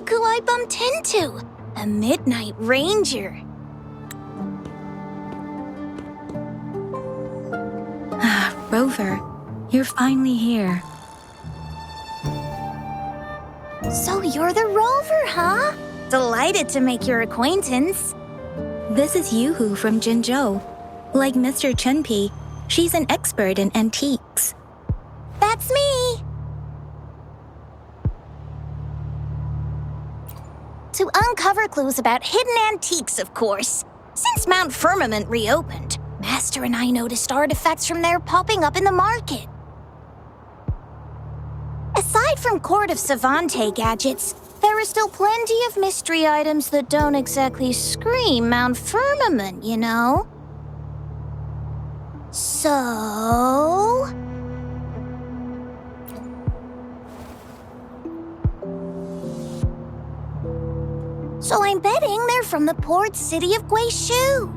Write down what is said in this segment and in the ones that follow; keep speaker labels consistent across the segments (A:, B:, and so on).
A: Look who I bumped into! A Midnight Ranger.
B: Rover, you're finally here.
A: So you're the rover, huh? Delighted to make your acquaintance.
B: This is Yoo-hoo from Jinzhou. Like Mr. Chunpei, she's an expert in antiques.
A: That's me! To uncover clues about hidden antiques, of course. Since Mount Firmament reopened, Master and I noticed artifacts from there popping up in the market. Aside from Court of Savante gadgets, there are still plenty of mystery items that don't exactly scream Mount Firmament, you know? So... So I'm betting they're from the port city of Guizhou.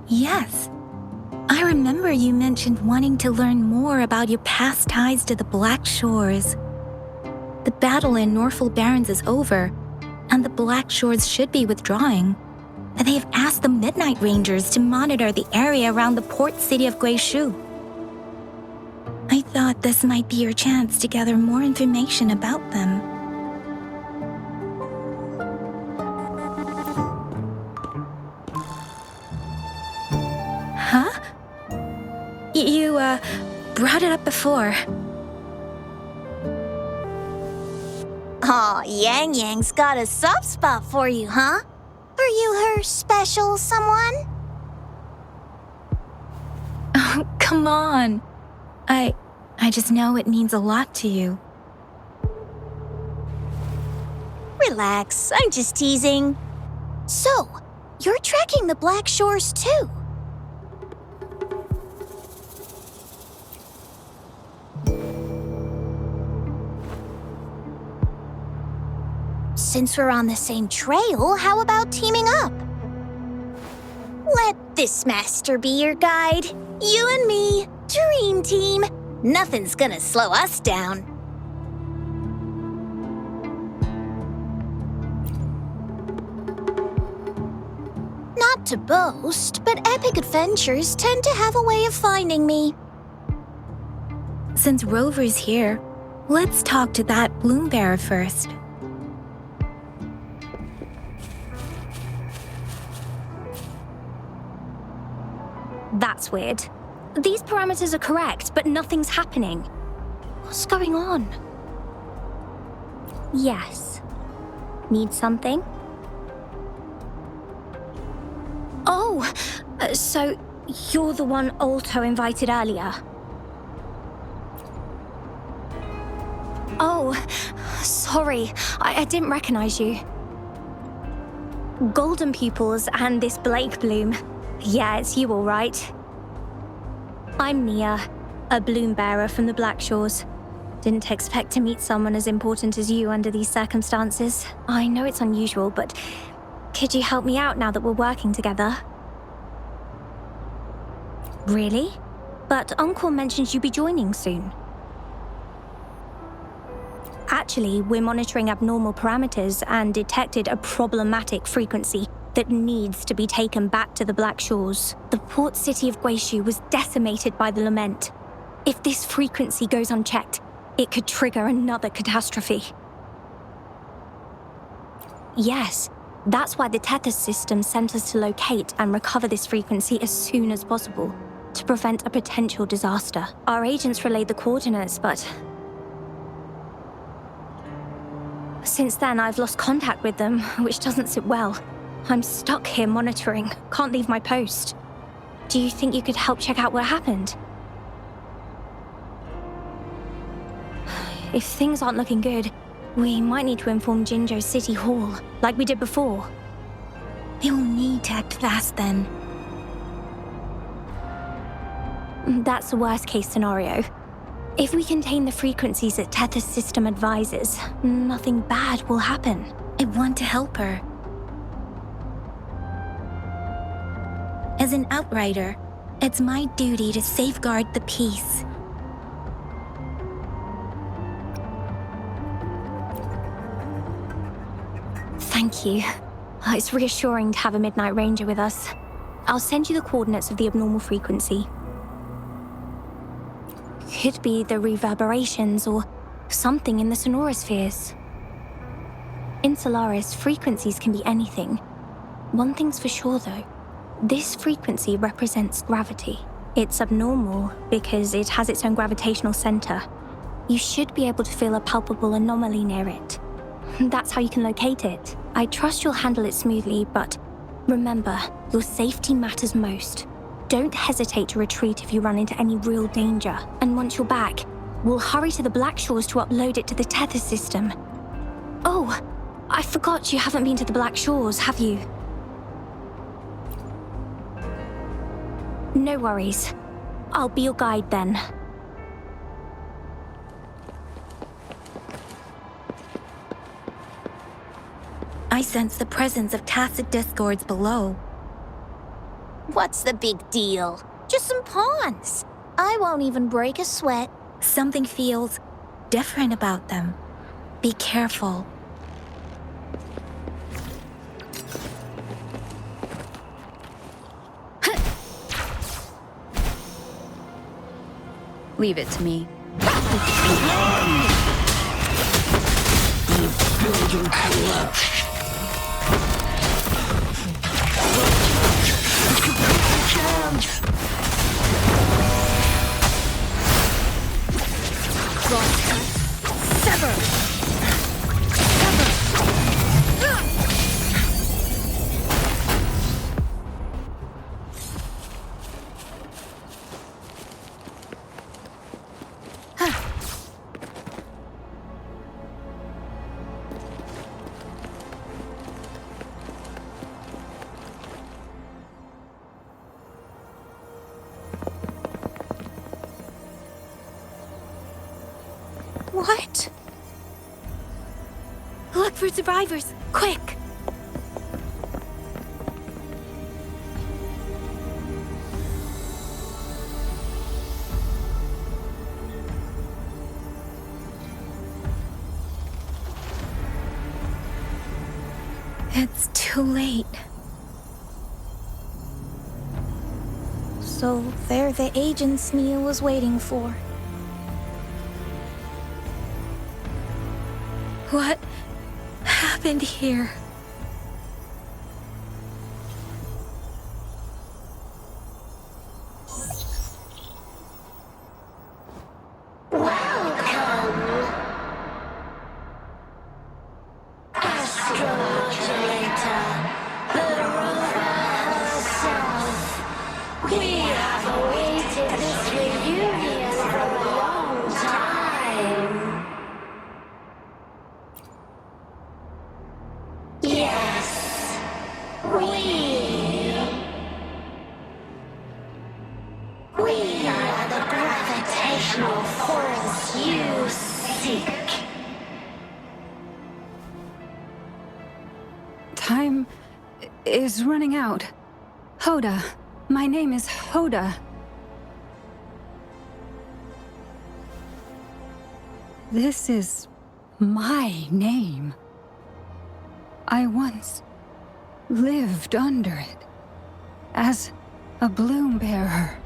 B: Yes. I remember you mentioned wanting to learn more about your past ties to the Black Shores. The battle in Norfolk Barrens is over, and the Black Shores should be withdrawing. They have asked the Midnight Rangers to monitor the area around the port city of Guizhou. I thought this might be your chance to gather more information about them. Huh? You brought it up before.
A: Aw, Yang Yang's got a soft spot for you, huh? Are you her special someone?
B: Oh, come on. I just know it means a lot to you.
A: Relax, I'm just teasing. So, you're tracking the Black Shores too? Since we're on the same trail, how about teaming up? Let this master be your guide. You and me, dream team. Nothing's gonna slow us down. Not to boast, but epic adventures tend to have a way of finding me.
B: Since Rover's here, let's talk to that bloom bearer first.
C: That's weird. These parameters are correct, but nothing's happening. What's going on? Yes. Need something? Oh, so you're the one Alto invited earlier. Oh, sorry. I didn't recognize you. Golden pupils and this Blake bloom. Yeah, it's you all right. I'm Nia, a bloom bearer from the Black Shores. Didn't expect to meet someone as important as you under these circumstances. I know it's unusual, but could you help me out now that we're working together? Really? But Uncle mentioned you'd be joining soon. Actually, we're monitoring abnormal parameters and detected a problematic frequency that needs to be taken back to the Black Shores. The port city of Guizhou was decimated by the lament. If this frequency goes unchecked, it could trigger another catastrophe. Yes, that's why the Tethys system sent us to locate and recover this frequency as soon as possible, to prevent a potential disaster. Our agents relayed the coordinates, but since then I've lost contact with them, which doesn't sit well. I'm stuck here monitoring, can't leave my post. Do you think you could help check out what happened? If things aren't looking good, we might need to inform Jinzhou City Hall, like we did before.
B: They will need to act fast then.
C: That's the worst case scenario. If we contain the frequencies that Tethys system advises, nothing bad will happen.
B: I want to help her. As an outrider, it's my duty to safeguard the peace.
C: Thank you. It's reassuring to have a Midnight Ranger with us. I'll send you the coordinates of the abnormal frequency. Could be the reverberations or something in the sonorospheres. In Solaris, frequencies can be anything. One thing's for sure, though. This frequency represents gravity. It's abnormal because it has its own gravitational center. You should be able to feel a palpable anomaly near it. That's how you can locate it. I trust you'll handle it smoothly, but remember, your safety matters most. Don't hesitate to retreat if you run into any real danger. And once you're back, we'll hurry to the Black Shores to upload it to the tether system. Oh, I forgot you haven't been to the Black Shores, have you? No worries. I'll be your guide then.
B: I sense the presence of tacit discords below.
A: What's the big deal? Just some pawns. I won't even break a sweat.
B: Something feels different about them. Be careful.
D: Leave it to me.
A: What?
B: Look for survivors, quick! It's too late.
A: So they're the agents Nia was waiting for.
B: What happened here?
D: Time is running out. Hoda. My name is Hoda. This is my name. I once lived under it as a bloom bearer.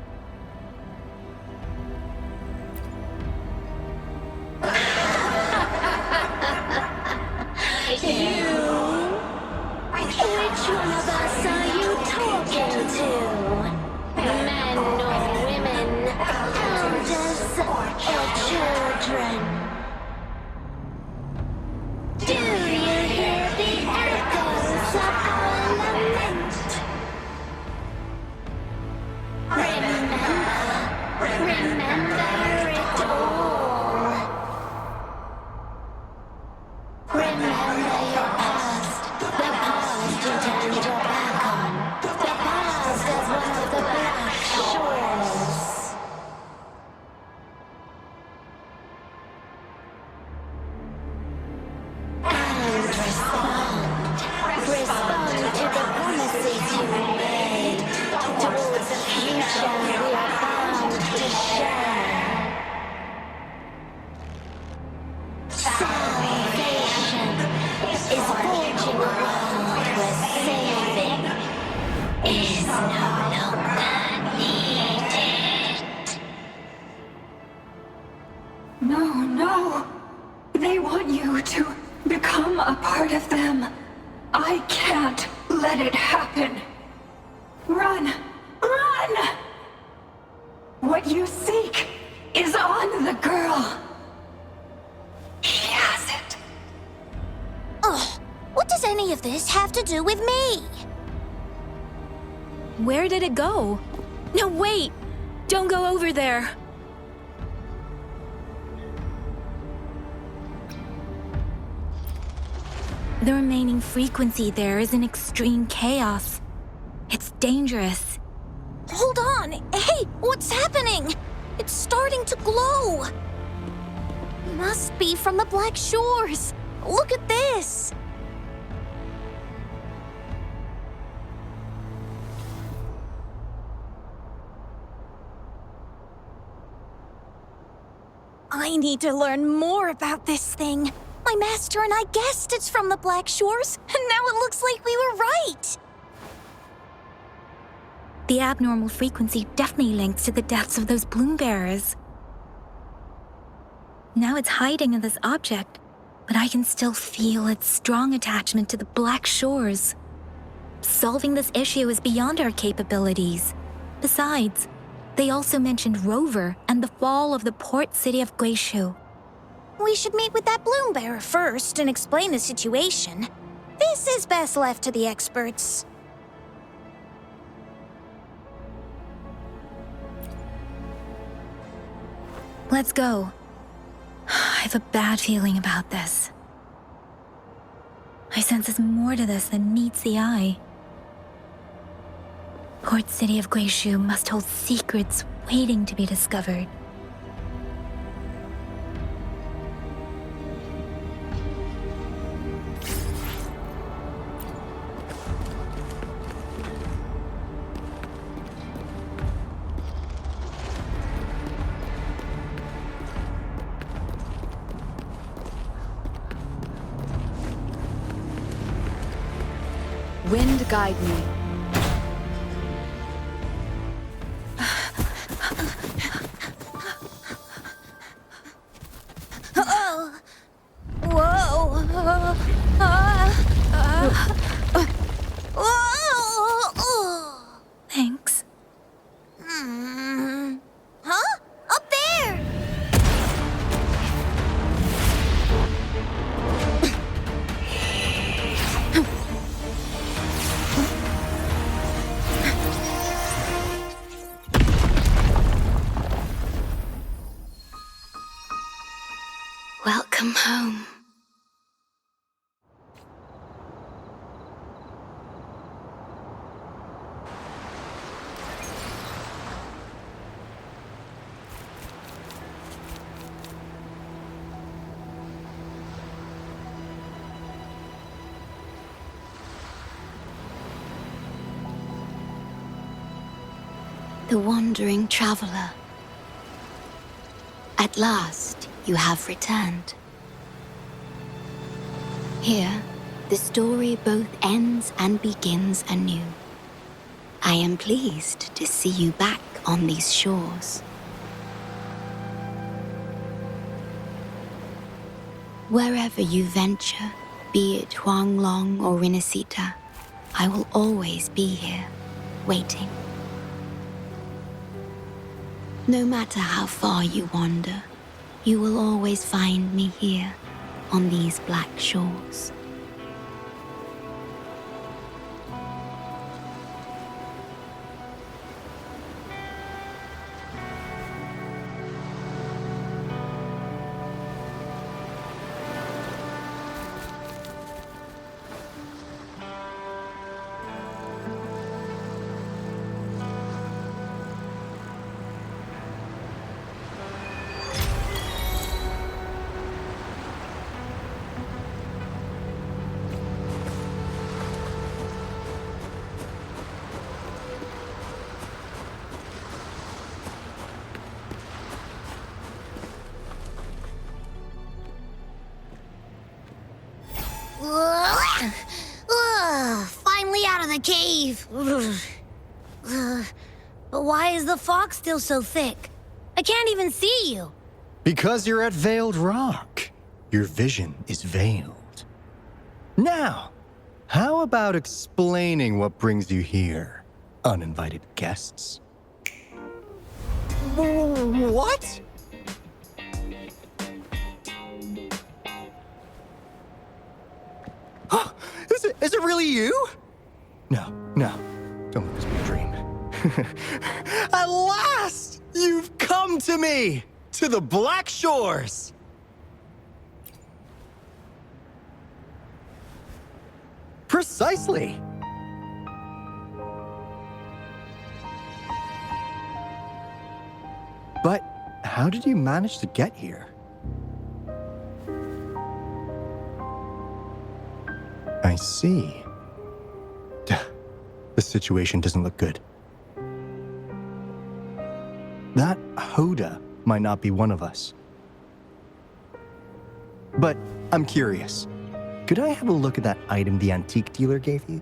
E: Which one of us are you talking to? Men or women? Elders or children? Do you hear the echoes of our lament? Remember it all. Remember your past, the past you turned your back on, the past as one of the Black Shores. And respond to the promises you made towards the future we are bound to share. Salvation is forging
D: I can't let it happen. Run! Run! What you seek is on the girl. She has it.
A: Ugh, what does any of this have to do with me?
B: Where did it go? No, wait! Don't go over there! The remaining frequency there is in extreme chaos. It's dangerous.
A: Hold on! Hey, what's happening? It's starting to glow! Must be from the Black Shores! Look at this! I need to learn more about this thing. My master and I guessed it's from the Black Shores, and now it looks like we were right!
B: The abnormal frequency definitely links to the deaths of those bloom bearers. Now it's hiding in this object, but I can still feel its strong attachment to the Black Shores. Solving this issue is beyond our capabilities. Besides, they also mentioned Rover and the fall of the port city of Guishu.
A: We should meet with that bloom bearer first and explain the situation. This is best left to the experts.
B: Let's go. I have a bad feeling about this. I sense there's more to this than meets the eye. Port city of Guishu must hold secrets waiting to be discovered.
F: Wind guide me.
A: Oh! Whoa! Whoa!
B: Thanks.
A: Huh? Up there!
B: Welcome home.
G: The wandering traveler. At last, you have returned. Here, the story both ends and begins anew. I am pleased to see you back on these shores. Wherever you venture, be it Huanglong or Rinasita, I will always be here, waiting. No matter how far you wander, you will always find me here on these black shores.
A: Finally out of the cave. But why is the fog still so thick? I can't even see you.
H: Because you're at Veiled Rock. Your vision is veiled. Now, How about explaining what brings you here, uninvited guests? What? Is it really you? No, don't let this be a dream. At last, you've come to me, to the Black Shores. Precisely. But how did you manage to get here? I see. The situation doesn't look good. That Hoda might not be one of us. But I'm curious. Could I have a look at that item the antique dealer gave you?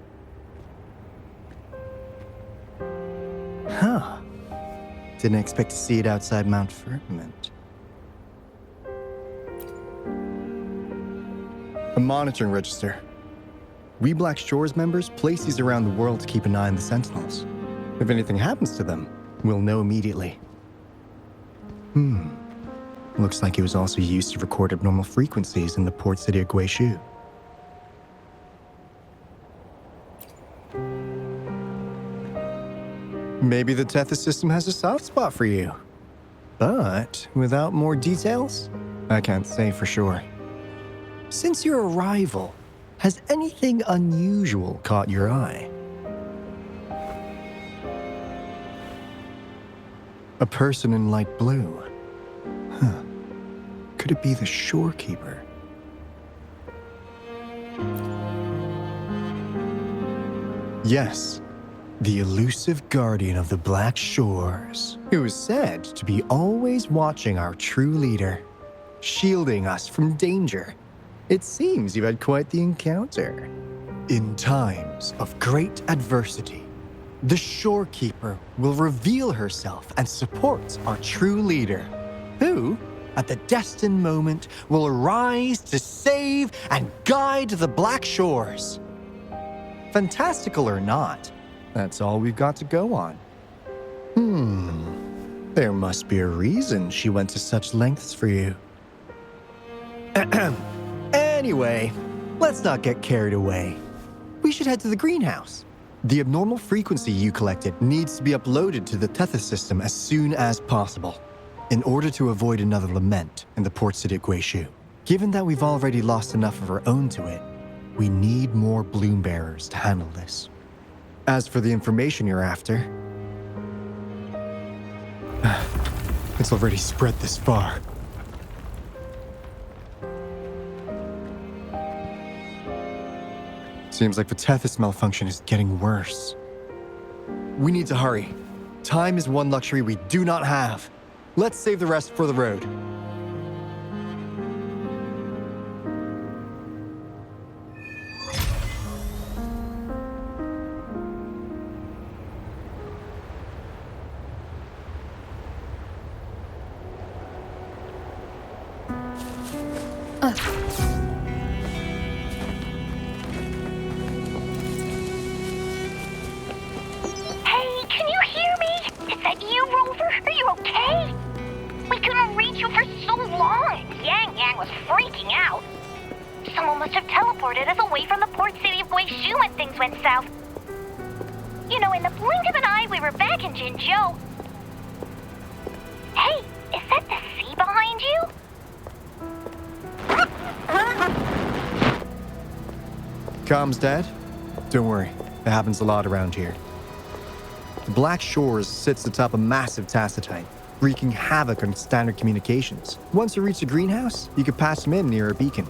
H: Huh. Didn't expect to see it outside Mount Firmament. A monitoring register. We Black Shores members place these around the world to keep an eye on the Sentinels. If anything happens to them, we'll know immediately. Looks like it was also used to record abnormal frequencies in the port city of Guizhou. Maybe the Tethys system has a soft spot for you. But without more details, I can't say for sure. Since your arrival, has anything unusual caught your eye? A person in light blue. Huh. Could it be the shorekeeper? Yes. The elusive guardian of the Black Shores, who is said to be always watching our true leader, shielding us from danger. It seems you've had quite the encounter. In times of great adversity, the shorekeeper will reveal herself and support our true leader, who, at the destined moment, will arise to save and guide the Black Shores. Fantastical or not, that's all we've got to go on. There must be a reason she went to such lengths for you. Anyway, let's not get carried away. We should head to the greenhouse. The abnormal frequency you collected needs to be uploaded to the Tethys system as soon as possible, in order to avoid another lament in the port city of Guizhou. Given that we've already lost enough of our own to it, we need more bloom bearers to handle this. As for the information you're after, it's already spread this far. Seems like the Tethys malfunction is getting worse. We need to hurry. Time is one luxury we do not have. Let's save the rest for the road.
A: Hey, can you hear me? Is that you, Rover? Are you okay? We couldn't reach you for so long. Yang was freaking out. Someone must have teleported us away from the port city of Guizhou when things went south. You know, in the blink of an eye, we were back in Jinzhou. Hey, is that the sea behind you?
H: Comms dead? Don't worry, it happens a lot around here. The Black Shores sits atop a massive tacitite, wreaking havoc on standard communications. Once you reach the greenhouse, you can patch them in near a beacon.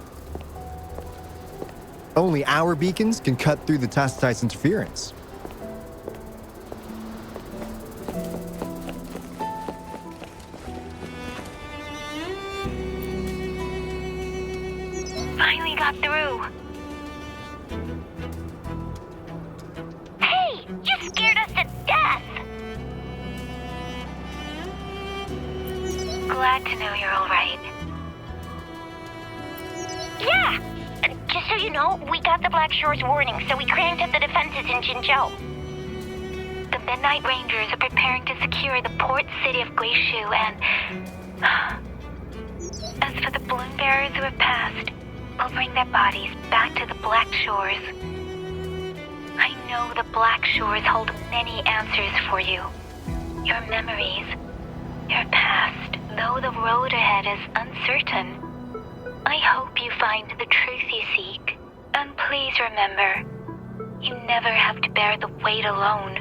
H: Only our beacons can cut through the tacitite's interference.
A: Finally got through. Hey, you scared us to death! Glad to know you're all right. Yeah, just so you know, we got the Black Shore's warning, so we cranked up the defenses in Jinzhou. The Midnight Rangers are preparing to secure the port city of Guishu, and... as for the balloon bearers who have passed, we'll bring their bodies back to the Black Shores. I know the Black Shores hold many answers for you. Your memories, your past, though the road ahead is uncertain. I hope you find the truth you seek. And please remember, you never have to bear the weight alone.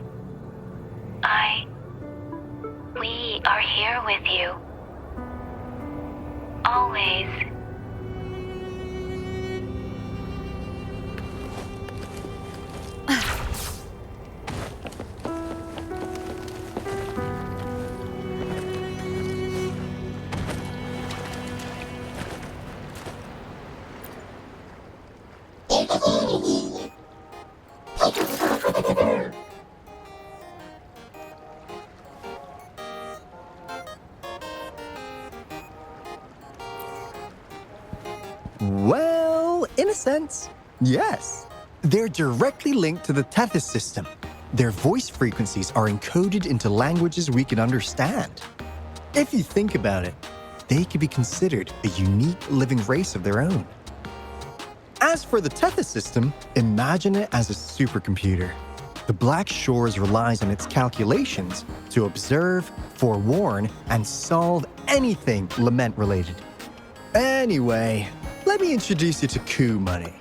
A: We are here with you. Always.
H: Well, in a sense, yes. They're directly linked to the Tethys system. Their voice frequencies are encoded into languages we can understand. If you think about it, they could be considered a unique living race of their own. As for the Tethys system, imagine it as a supercomputer. The Black Shores relies on its calculations to observe, forewarn, and solve anything lament-related. Anyway, let me introduce you to Coup Money.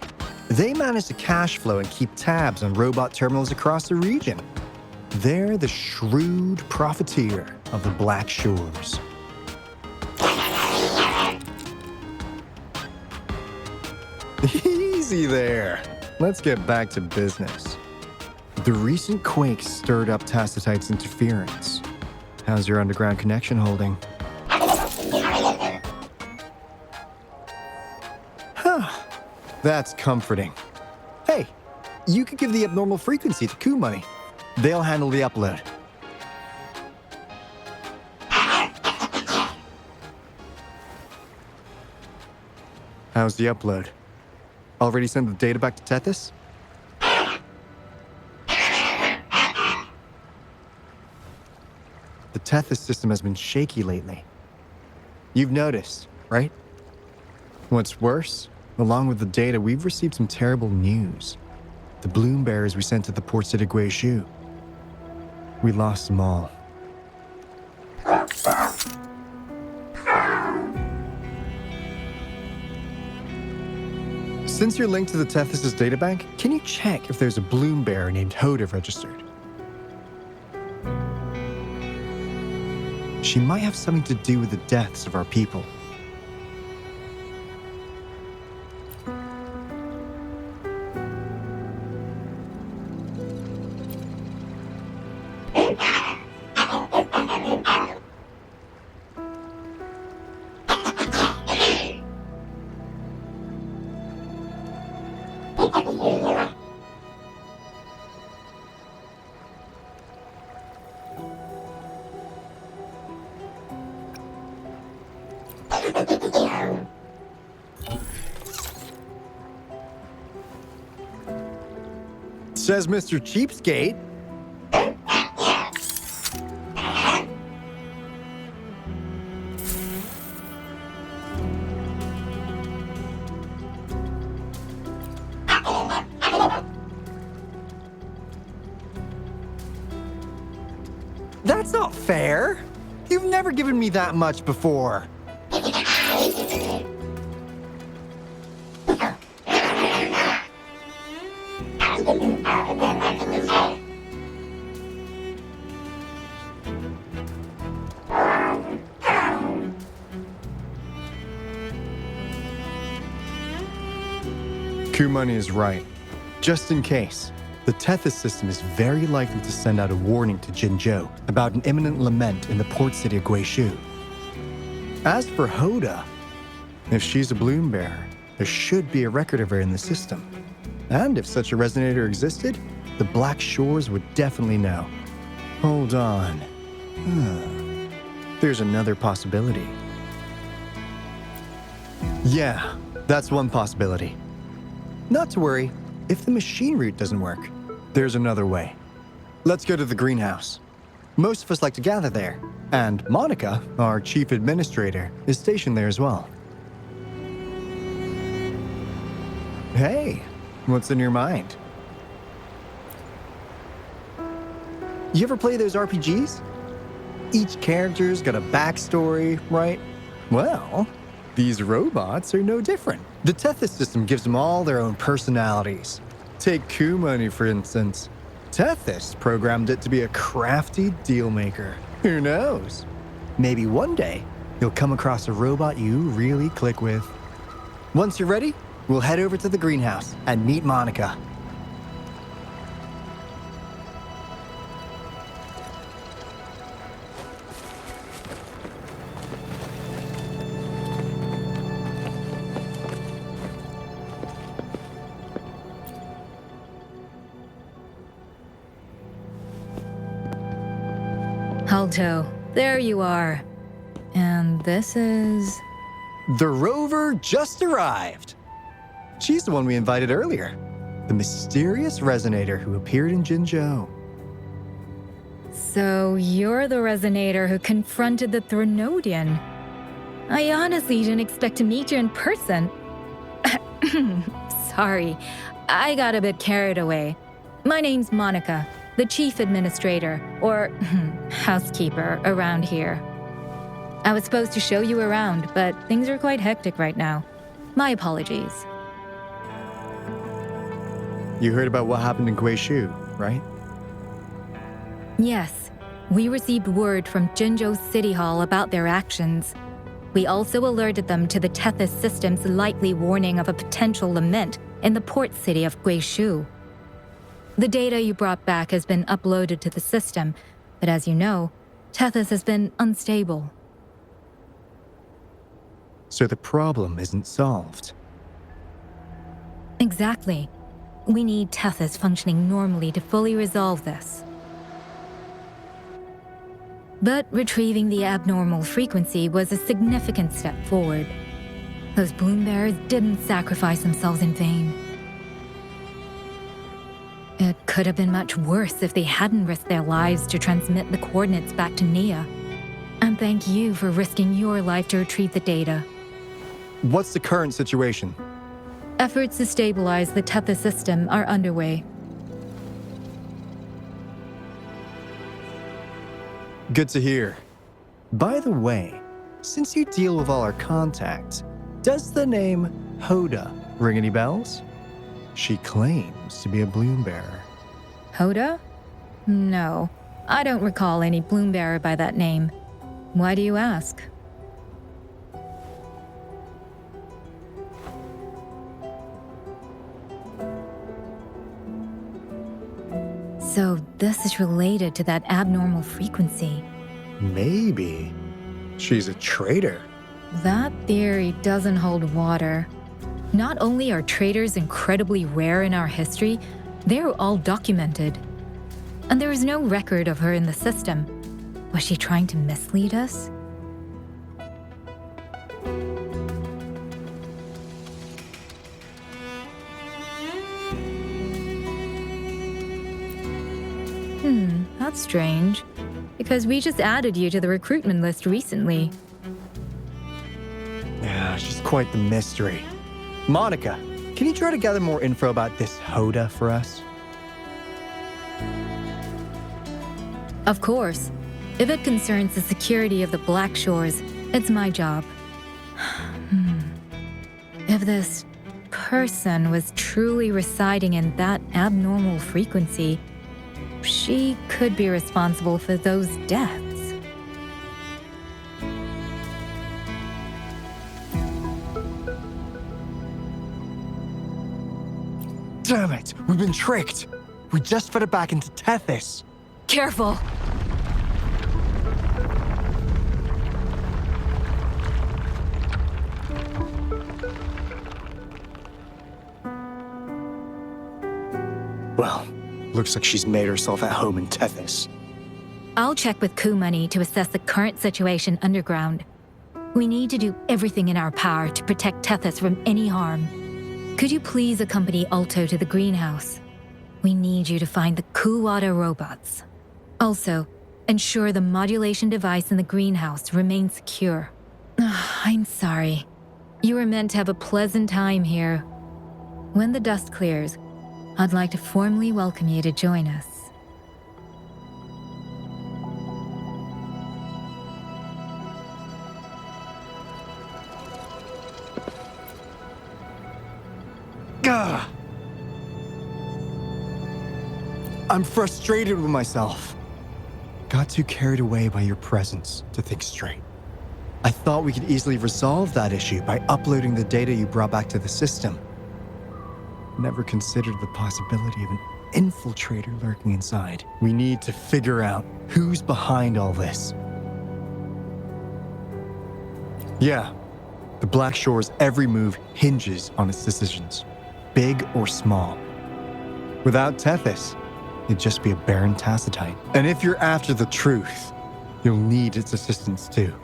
H: They manage the cash flow and keep tabs on robot terminals across the region. They're the shrewd profiteer of the Black Shores. Easy there. Let's get back to business. The recent quake stirred up Tacitite's interference. How's your underground connection holding? That's comforting. Hey, you could give the abnormal frequency to Coup Money. They'll handle the upload. How's the upload? Already sent the data back to Tethys? The Tethys system has been shaky lately. You've noticed, right? What's worse, along with the data, we've received some terrible news. The balloon bearers we sent to the port city Guishu. We lost them all. Since you're linked to the Tethys' databank, can you check if there's a balloon bearer named Hoda registered? She might have something to do with the deaths of our people. Says Mr. Cheapskate. That's not fair. You've never given me that much before. Coup Money is right. Just in case, the Tethys system is very likely to send out a warning to Jinzhou about an imminent lament in the port city of Guishu. As for Hoda, if she's a balloon bearer, there should be a record of her in the system. And if such a resonator existed, the Black Shores would definitely know. Hold on. There's another possibility. Yeah, that's one possibility. Not to worry, if the machine route doesn't work, there's another way. Let's go to the greenhouse. Most of us like to gather there, and Monica, our chief administrator, is stationed there as well. Hey, what's in your mind? You ever play those RPGs? Each character's got a backstory, right? Well, these robots are no different. The Tethys system gives them all their own personalities. Take Kumani, for instance. Tethys programmed it to be a crafty dealmaker. Who knows? Maybe one day, you'll come across a robot you really click with. Once you're ready, we'll head over to the greenhouse and meet Monica.
I: Alto, there you are. And this is...
H: The rover just arrived. She's the one we invited earlier. The mysterious resonator who appeared in Jinzhou.
I: So you're the resonator who confronted the Threnodian. I honestly didn't expect to meet you in person. Sorry, I got a bit carried away. My name's Monica, the chief administrator, or housekeeper around here. I was supposed to show you around, but things are quite hectic right now. My apologies.
H: You heard about what happened in Guishu, right?
I: Yes, we received word from Jinzhou City Hall about their actions. We also alerted them to the Tethys system's likely warning of a potential lament in the port city of Guishu. The data you brought back has been uploaded to the system, but as you know, Tethys has been unstable.
H: So the problem isn't solved.
I: Exactly. We need Tethys functioning normally to fully resolve this. But retrieving the abnormal frequency was a significant step forward. Those bloom bearers didn't sacrifice themselves in vain. It could have been much worse if they hadn't risked their lives to transmit the coordinates back to Nia. And thank you for risking your life to retrieve the data.
H: What's the current situation?
I: Efforts to stabilize the Tethys system are underway.
H: Good to hear. By the way, since you deal with all our contacts, does the name Hoda ring any bells? She claims to be a bloom bearer.
I: Hoda? No, I don't recall any bloom bearer by that name. Why do you ask? So this is related to that abnormal frequency.
H: Maybe. She's a traitor.
I: That theory doesn't hold water. Not only are traitors incredibly rare in our history, they're all documented. And there is no record of her in the system. Was she trying to mislead us? That's strange. Because we just added you to the recruitment list recently.
H: Yeah, she's quite the mystery. Monica, can you try to gather more info about this Hoda for us?
I: Of course. If it concerns the security of the Black Shores, it's my job. If this person was truly residing in that abnormal frequency, she could be responsible for those deaths.
H: Damn it! We've been tricked! We just fed it back into Tethys.
I: Careful!
H: Well, looks like she's made herself at home in Tethys.
I: I'll check with Kumani to assess the current situation underground. We need to do everything in our power to protect Tethys from any harm. Could you please accompany Alto to the greenhouse? We need you to find the Kuwata robots. Also, ensure the modulation device in the greenhouse remains secure. I'm sorry. You were meant to have a pleasant time here. When the dust clears, I'd like to formally welcome you to join us.
H: Gah! I'm frustrated with myself. Got too carried away by your presence to think straight. I thought we could easily resolve that issue by uploading the data you brought back to the system. Never considered the possibility of an infiltrator lurking inside. We need to figure out who's behind all this. Yeah, the Black Shore's every move hinges on its decisions, big or small. Without Tethys, it'd just be a barren Tacitite. And if you're after the truth, you'll need its assistance too.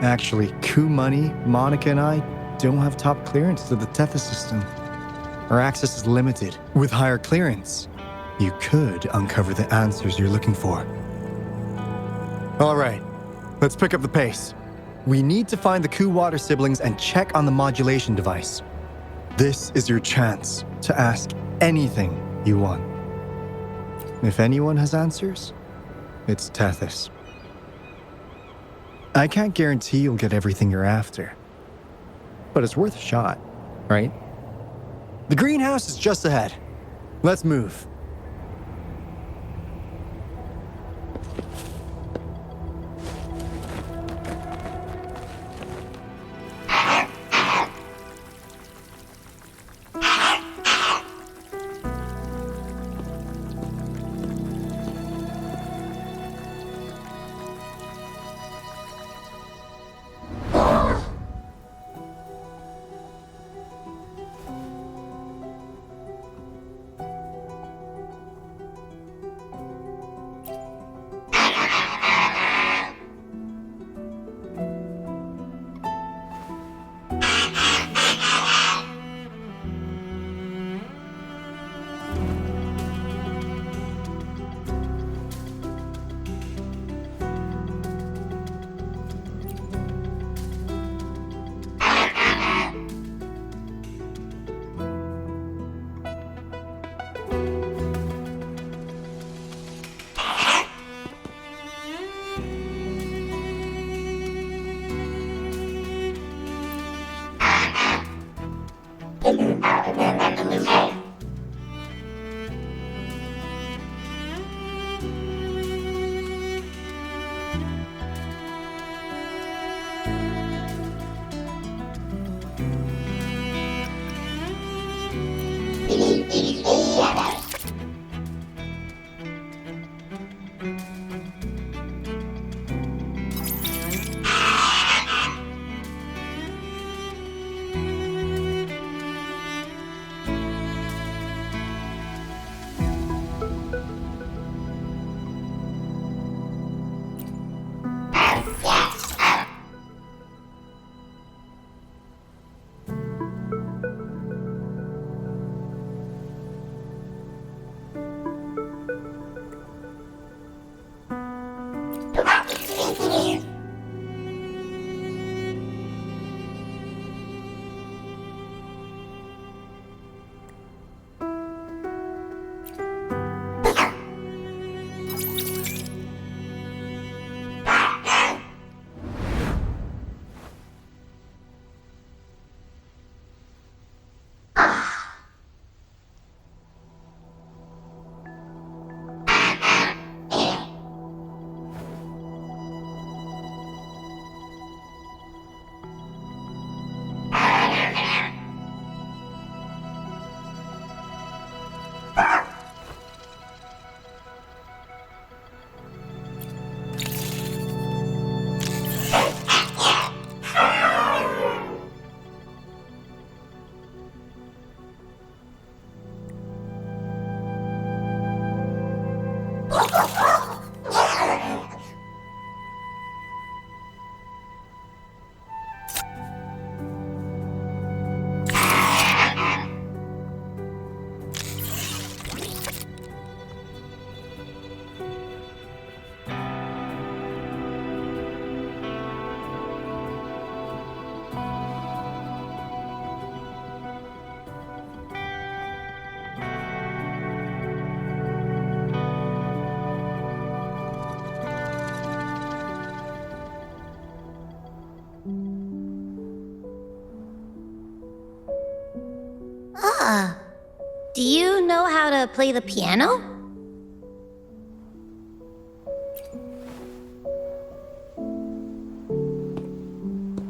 H: Actually, Coup Money, Monica, and I don't have top clearance to the Tethys system. Our access is limited. With higher clearance, you could uncover the answers you're looking for. All right, let's pick up the pace. We need to find the Kuwata siblings and check on the modulation device. This is your chance to ask anything you want. If anyone has answers, it's Tethys. I can't guarantee you'll get everything you're after, but it's worth a shot, right? The greenhouse is just ahead. Let's move.
E: Do you know how to play the piano?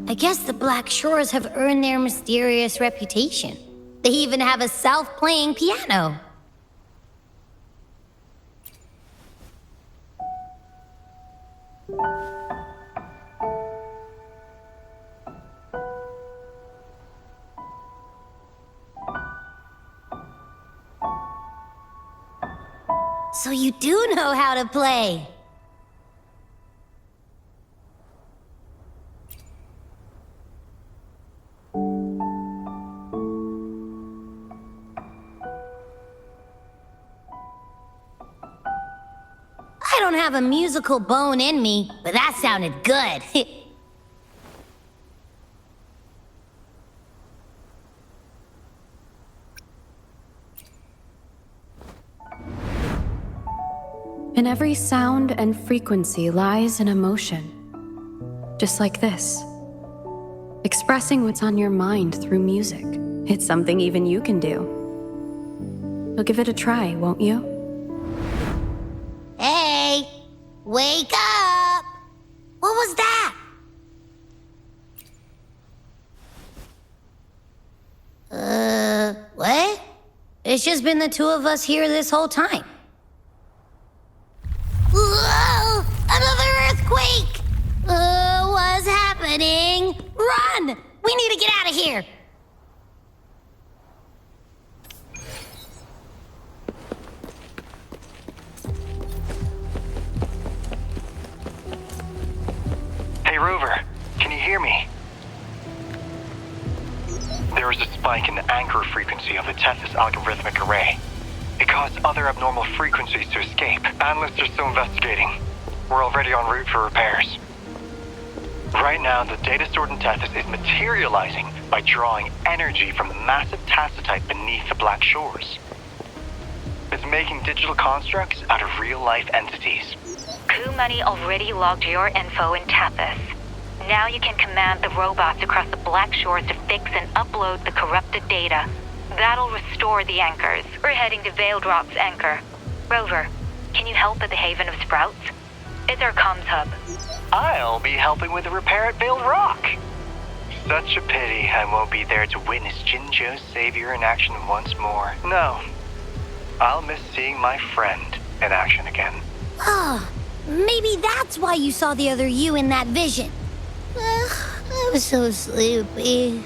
E: I guess the Black Shores have earned their mysterious reputation. They even have a self-playing piano. So you do know how to play. I don't have a musical bone in me, but that sounded good.
D: In every sound and frequency lies an emotion. Just like this. Expressing what's on your mind through music. It's something even you can do. You'll give it a try, won't you?
E: Hey, wake up! What was that? What? It's just been the two of us here this whole time. Whoa! Another earthquake! What's happening? Run! We need to get out of here!
J: Hey, Rover, can you hear me? There is a spike in the anchor frequency of the Tethys algorithmic array. It caused other abnormal frequencies to escape. Analysts are still investigating. We're already en route for repairs. Right now, the data stored in Tethys is materializing by drawing energy from the massive tacitite beneath the Black Shores. It's making digital constructs out of real-life entities.
A: Coup Money already logged your info in Tethys. Now you can command the robots across the Black Shores to fix and upload the corrupted data. That'll restore the anchors. We're heading to Veiled Rock's anchor. Rover, can you help at the Haven of Sprouts? It's our comms hub.
J: I'll be helping with the repair at Veiled Rock. Such a pity I won't be there to witness Jinzhou's savior in action once more. No, I'll miss seeing my friend in action again.
E: Oh, maybe that's why you saw the other you in that vision. I'm so sleepy.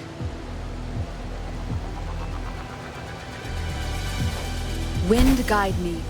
F: Wind guide me.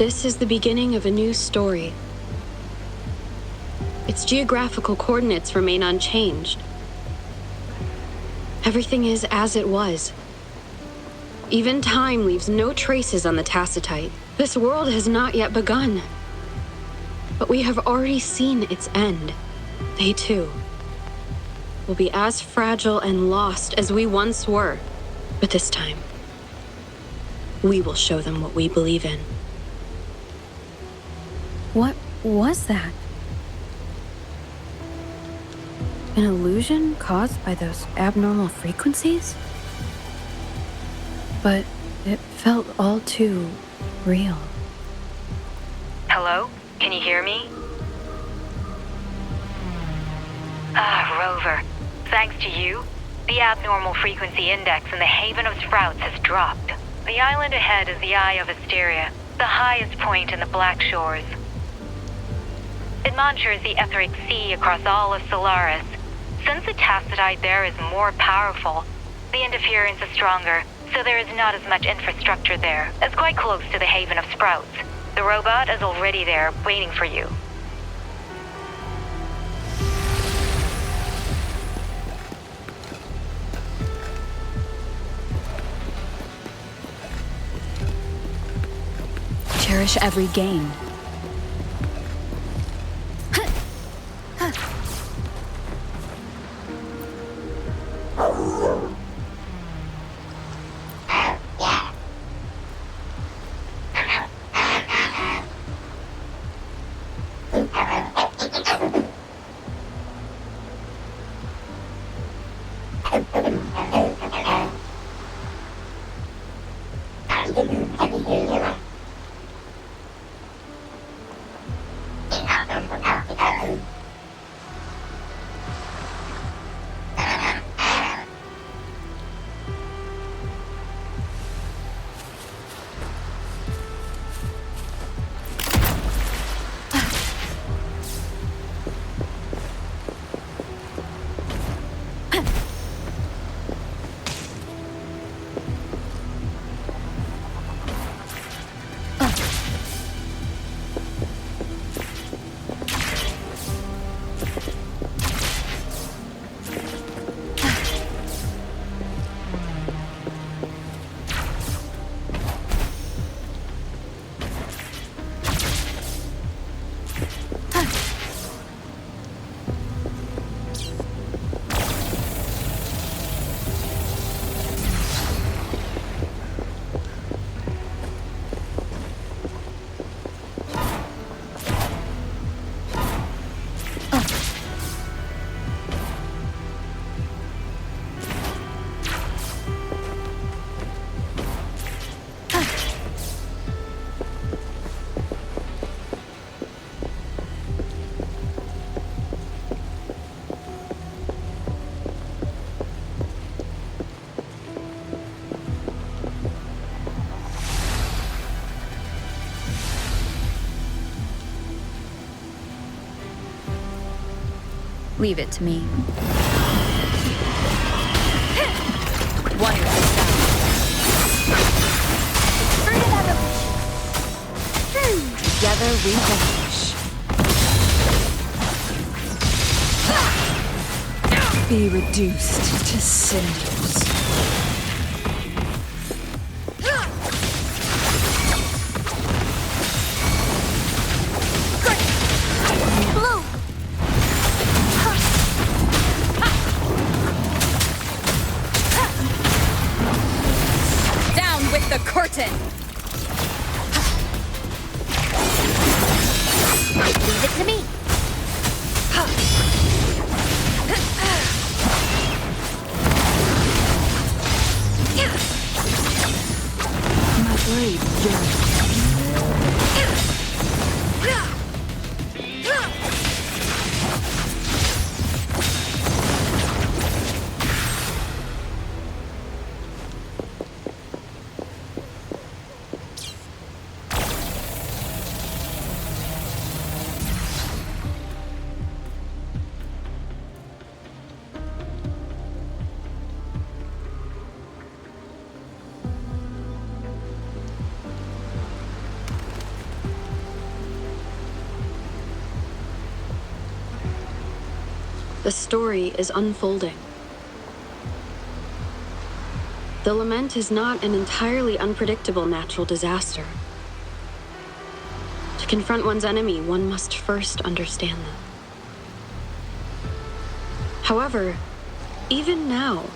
D: This is the beginning of a new story. Its geographical coordinates remain unchanged. Everything is as it was. Even time leaves no traces on the Tacitite. This world has not yet begun. But we have already seen its end. They too will be as fragile and lost as we once were. But this time, we will show them what we believe in. What was that? An illusion caused by those abnormal frequencies? But it felt all too real.
K: Hello? Can you hear me? Rover. Thanks to you, the abnormal frequency index in the Haven of Sprouts has dropped. The island ahead is the Eye of Asteria, the highest point in the Black Shores. It monitors the etheric sea across all of Solaris. Since the Tacitite there is more powerful, the interference is stronger, so there is not as much infrastructure there. It's quite close to the Haven of Sprouts. The robot is already there, waiting for you.
F: Cherish every gain. Leave it to me. Wonderful sound. Together we vanish. Be reduced to cinders. mountain!
A: Leave it to me.
F: My blade yearns.
D: The story is unfolding. The lament is not an entirely unpredictable natural disaster. To confront one's enemy, one must first understand them. However, even now,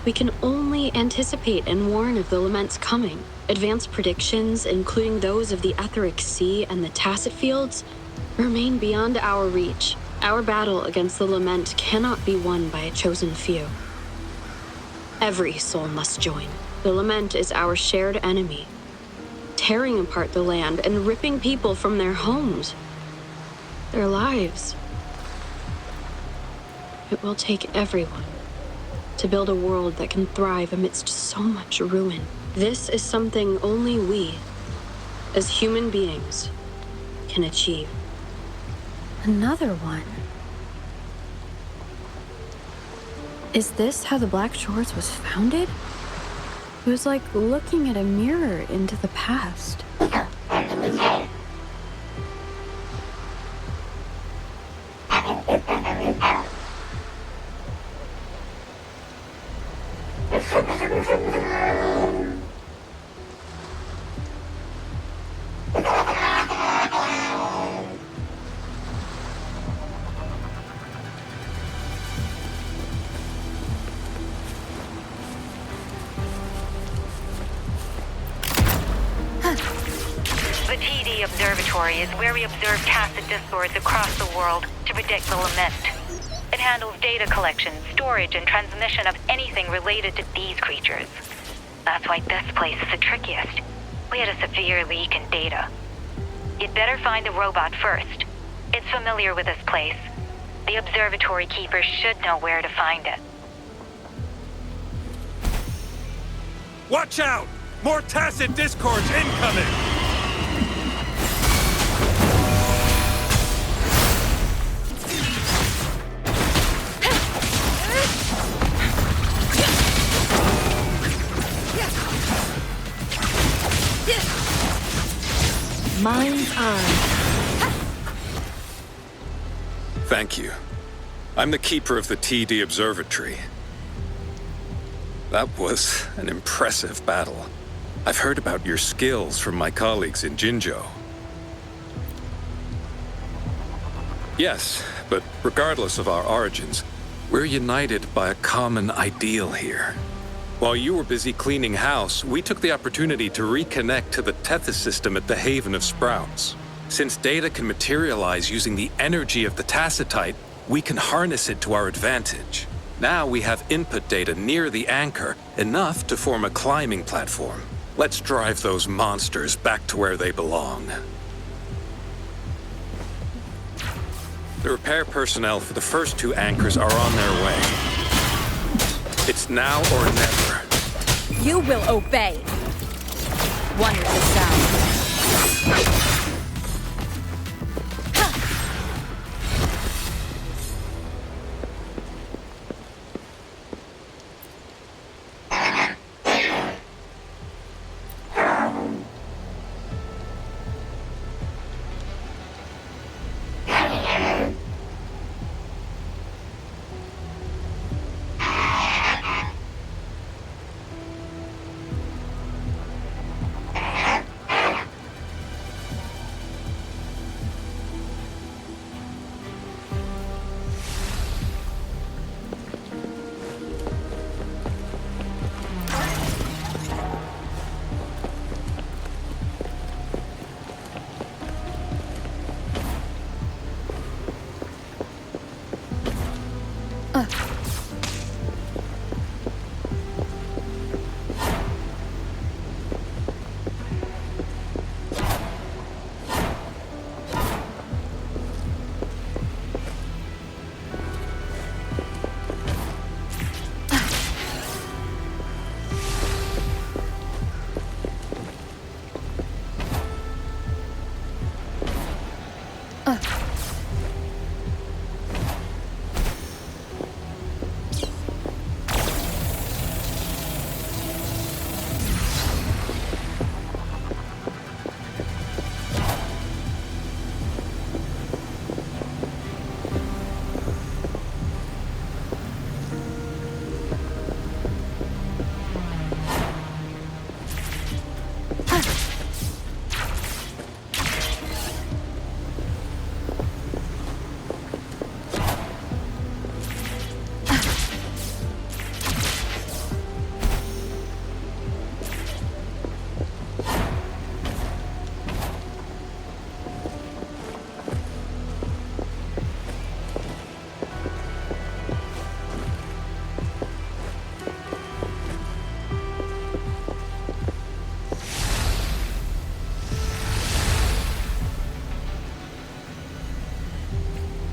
D: we can only anticipate and warn of the lament's coming. Advanced predictions, including those of the Etheric Sea and the Tacet Fields, remain beyond our reach. Our battle against the lament cannot be won by a chosen few. Every soul must join. The lament is our shared enemy, tearing apart the land and ripping people from their homes, their lives. It will take everyone to build a world that can thrive amidst so much ruin. This is something only we, as human beings, can achieve. Another one. Is this how the Black Shores was founded? It was like looking at a mirror into the past.
K: The TD Observatory is where we observe tacit discords across the world to predict the lament. It handles data collection, storage, and transmission of anything related to these creatures. That's why this place is the trickiest. We had a severe leak in data. You'd better find the robot first. It's familiar with this place. The observatory keepers should know where to find it.
L: Watch out! More tacit discords incoming!
F: Mind's eye.
L: Thank you. I'm the keeper of the TD Observatory. That was an impressive battle. I've heard about your skills from my colleagues in Jinzhou. Yes, but regardless of our origins, we're united by a common ideal here. While you were busy cleaning house, we took the opportunity to reconnect to the Tethys system at the Haven of Sprouts. Since data can materialize using the energy of the Tacetite, we can harness it to our advantage. Now we have input data near the anchor, enough to form a climbing platform. Let's drive those monsters back to where they belong. The repair personnel for the first two anchors are on their way. It's now or never.
F: You will obey. Wonderful sound.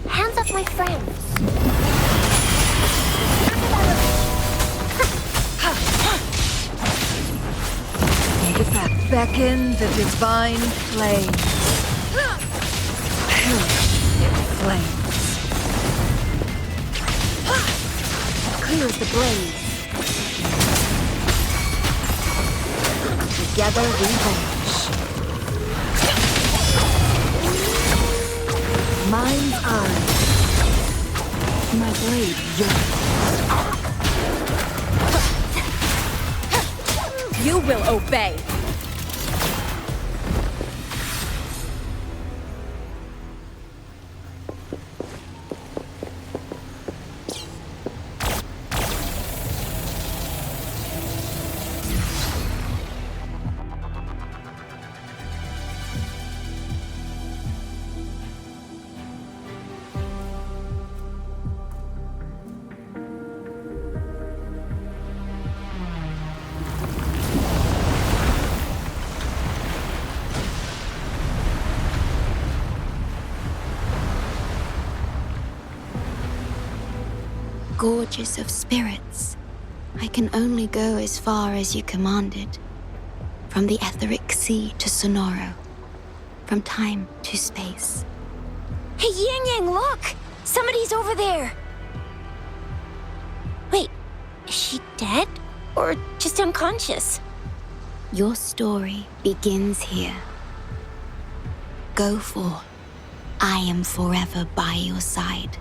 A: Hands off my friends.
F: Take it back. Beckon the divine flame. Flames. Clear as the blaze. Together we vanish. Mind's eye. My blade yearns. You will obey.
G: Gorgeous of spirits, I can only go as far as you commanded. From the etheric sea to Sonoro, from time to space.
A: Hey, Yang Yang, look! Somebody's over there! Wait, is she dead? Or just unconscious?
G: Your story begins here. Go forth. I am forever by your side.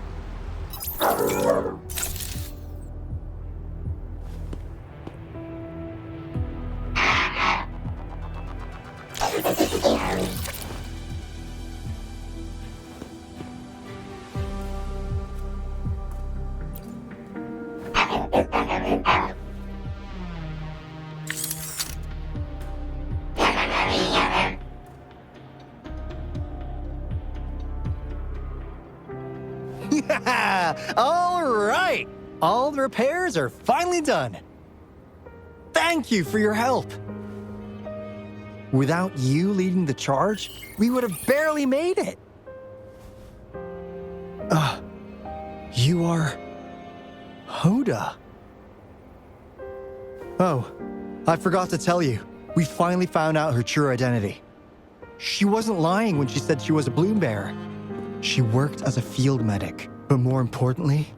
H: All right! All the repairs are finally done. Thank you for your help. Without you leading the charge, we would have barely made it. You are Hoda. Oh, I forgot to tell you. We finally found out her true identity. She wasn't lying when she said she was a bloom bearer. She worked as a field medic, but more importantly,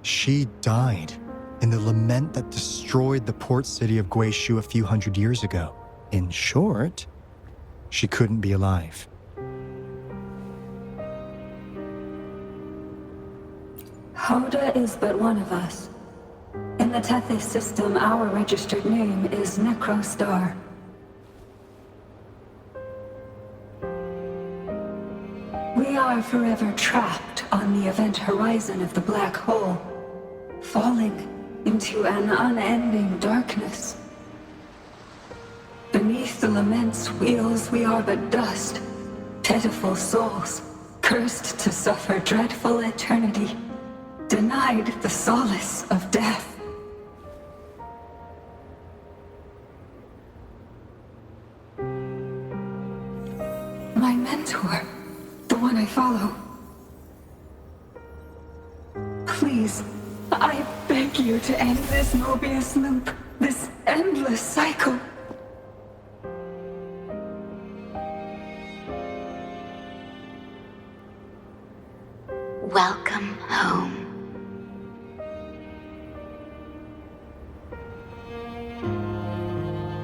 H: she died in the lament that destroyed the port city of Guishu a few hundred years ago. In short, she couldn't be alive.
M: Hoda is but one of us. In the Tethys system, our registered name is Necrostar. We are forever trapped on the event horizon of the black hole, falling into an unending darkness. Beneath the lament's wheels, we are but dust, pitiful souls, cursed to suffer dreadful eternity. denied the solace of death. My mentor, the one I follow. Please, I beg you to end this Mobius loop, this endless cycle.
G: Welcome home.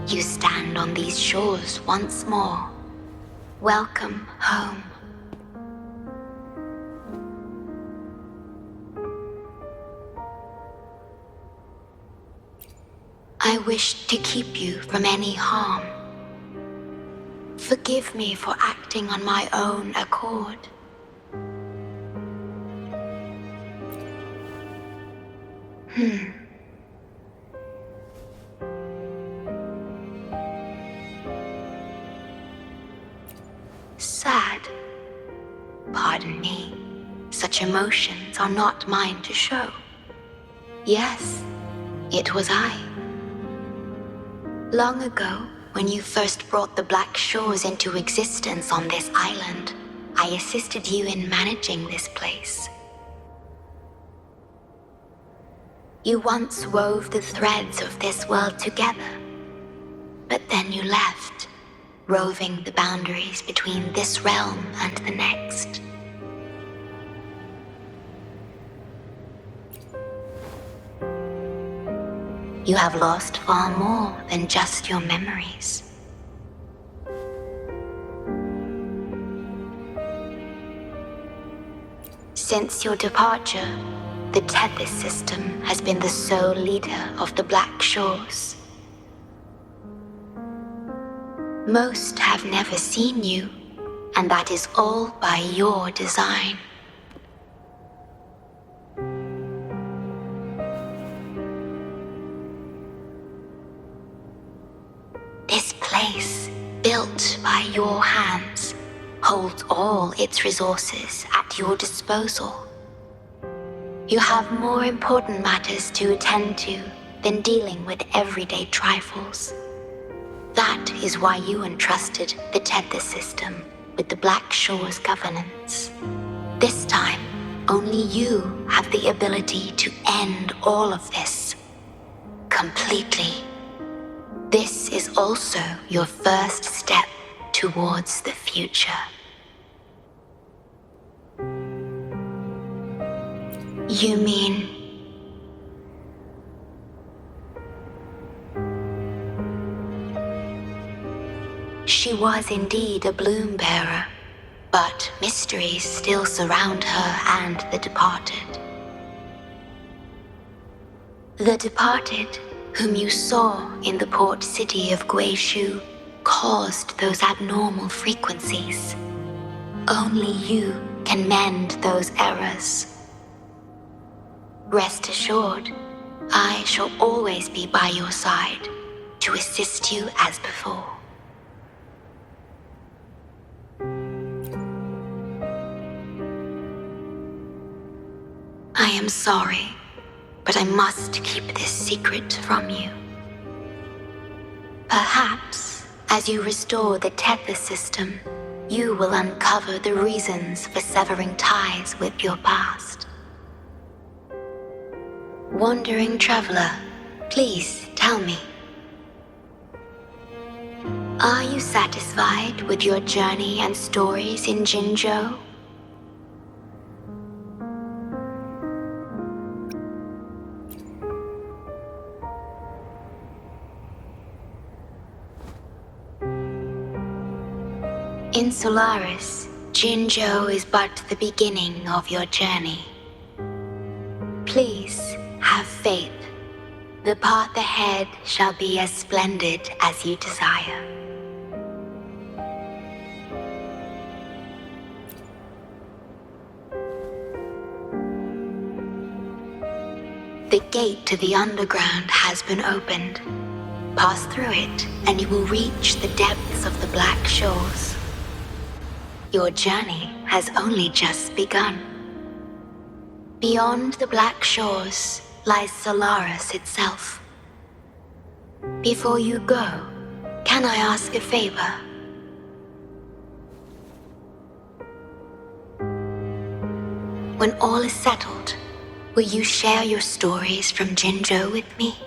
G: You stand on these shores once more. Welcome home. I wish to keep you from any harm. Forgive me for acting on my own accord. Sad. Pardon me. Such emotions are not mine to show. Yes, it was I. Long ago, when you first brought the Black Shores into existence on this island, I assisted you in managing this place. You once wove the threads of this world together, but then you left, roving the boundaries between this realm and the next. You have lost far more than just your memories. Since your departure, the Tethys system has been the sole leader of the Black Shores. Most have never seen you, and that is all by your design. This place, built by your hands, holds all its resources at your disposal. You have more important matters to attend to than dealing with everyday trifles. That is why you entrusted the Tethys system with the Black Shores governance. This time, only you have the ability to end all of this. Completely. This is also your first step towards the future. You mean... She was indeed a bloom bearer, but mysteries still surround her and the departed. The departed, whom you saw in the port city of Guishu, caused those abnormal frequencies. Only you can mend those errors. Rest assured, I shall always be by your side to assist you as before. I am sorry, but I must keep this secret from you. Perhaps, as you restore the Tethys system, you will uncover the reasons for severing ties with your past. Wandering traveler, please tell me. Are you satisfied with your journey and stories in Jinzhou? In Solaris, Jinzhou is but the beginning of your journey. Please have faith. The path ahead shall be as splendid as you desire. The gate to the underground has been opened. Pass through it, and you will reach the depths of the Black Shores. Your journey has only just begun. Beyond the Black Shores lies Solaris itself. Before you go, can I ask a favor? When all is settled, will you share your stories from Jinzhou with me?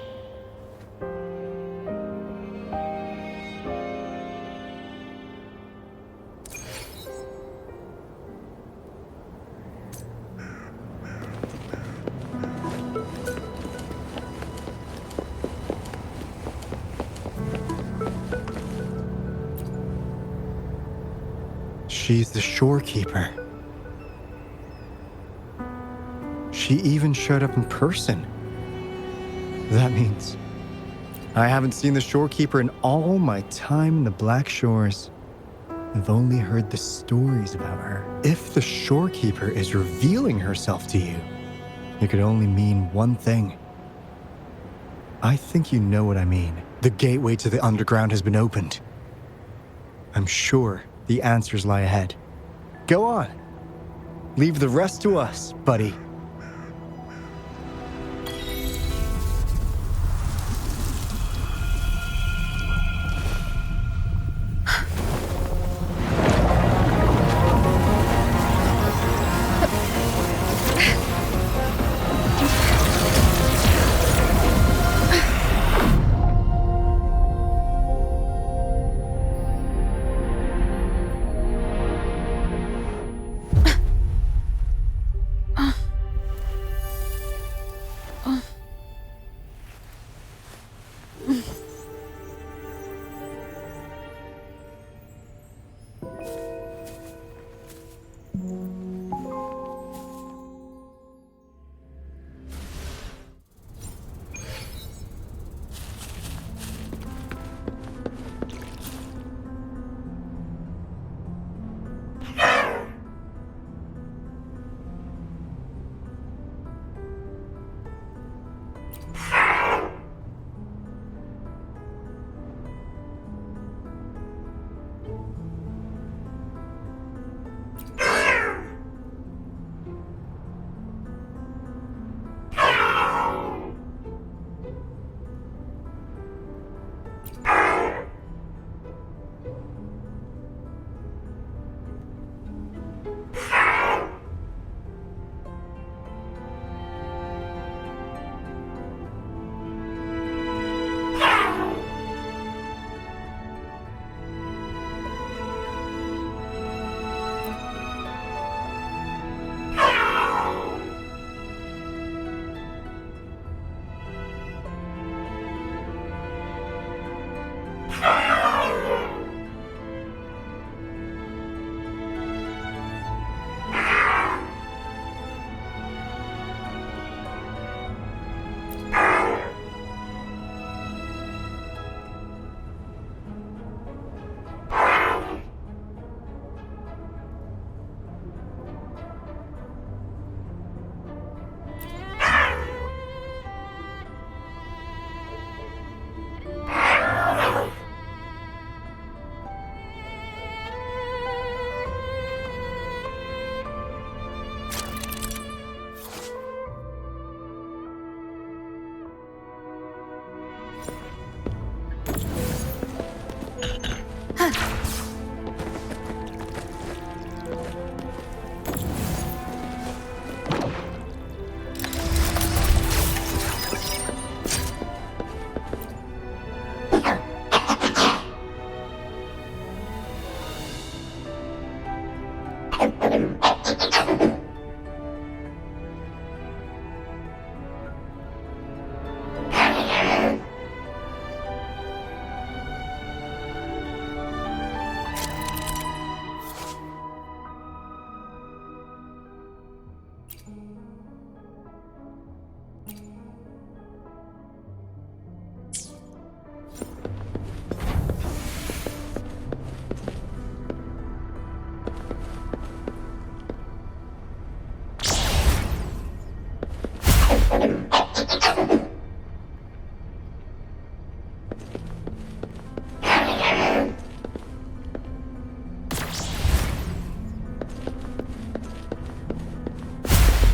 H: She's the shorekeeper. She even showed up in person. That means I haven't seen the shorekeeper in all my time in the Black Shores. I've only heard the stories about her. If the shorekeeper is revealing herself to you, it could only mean one thing. I think you know what I mean. The gateway to the underground has been opened. I'm sure the answers lie ahead. Go on. Leave the rest to us, buddy.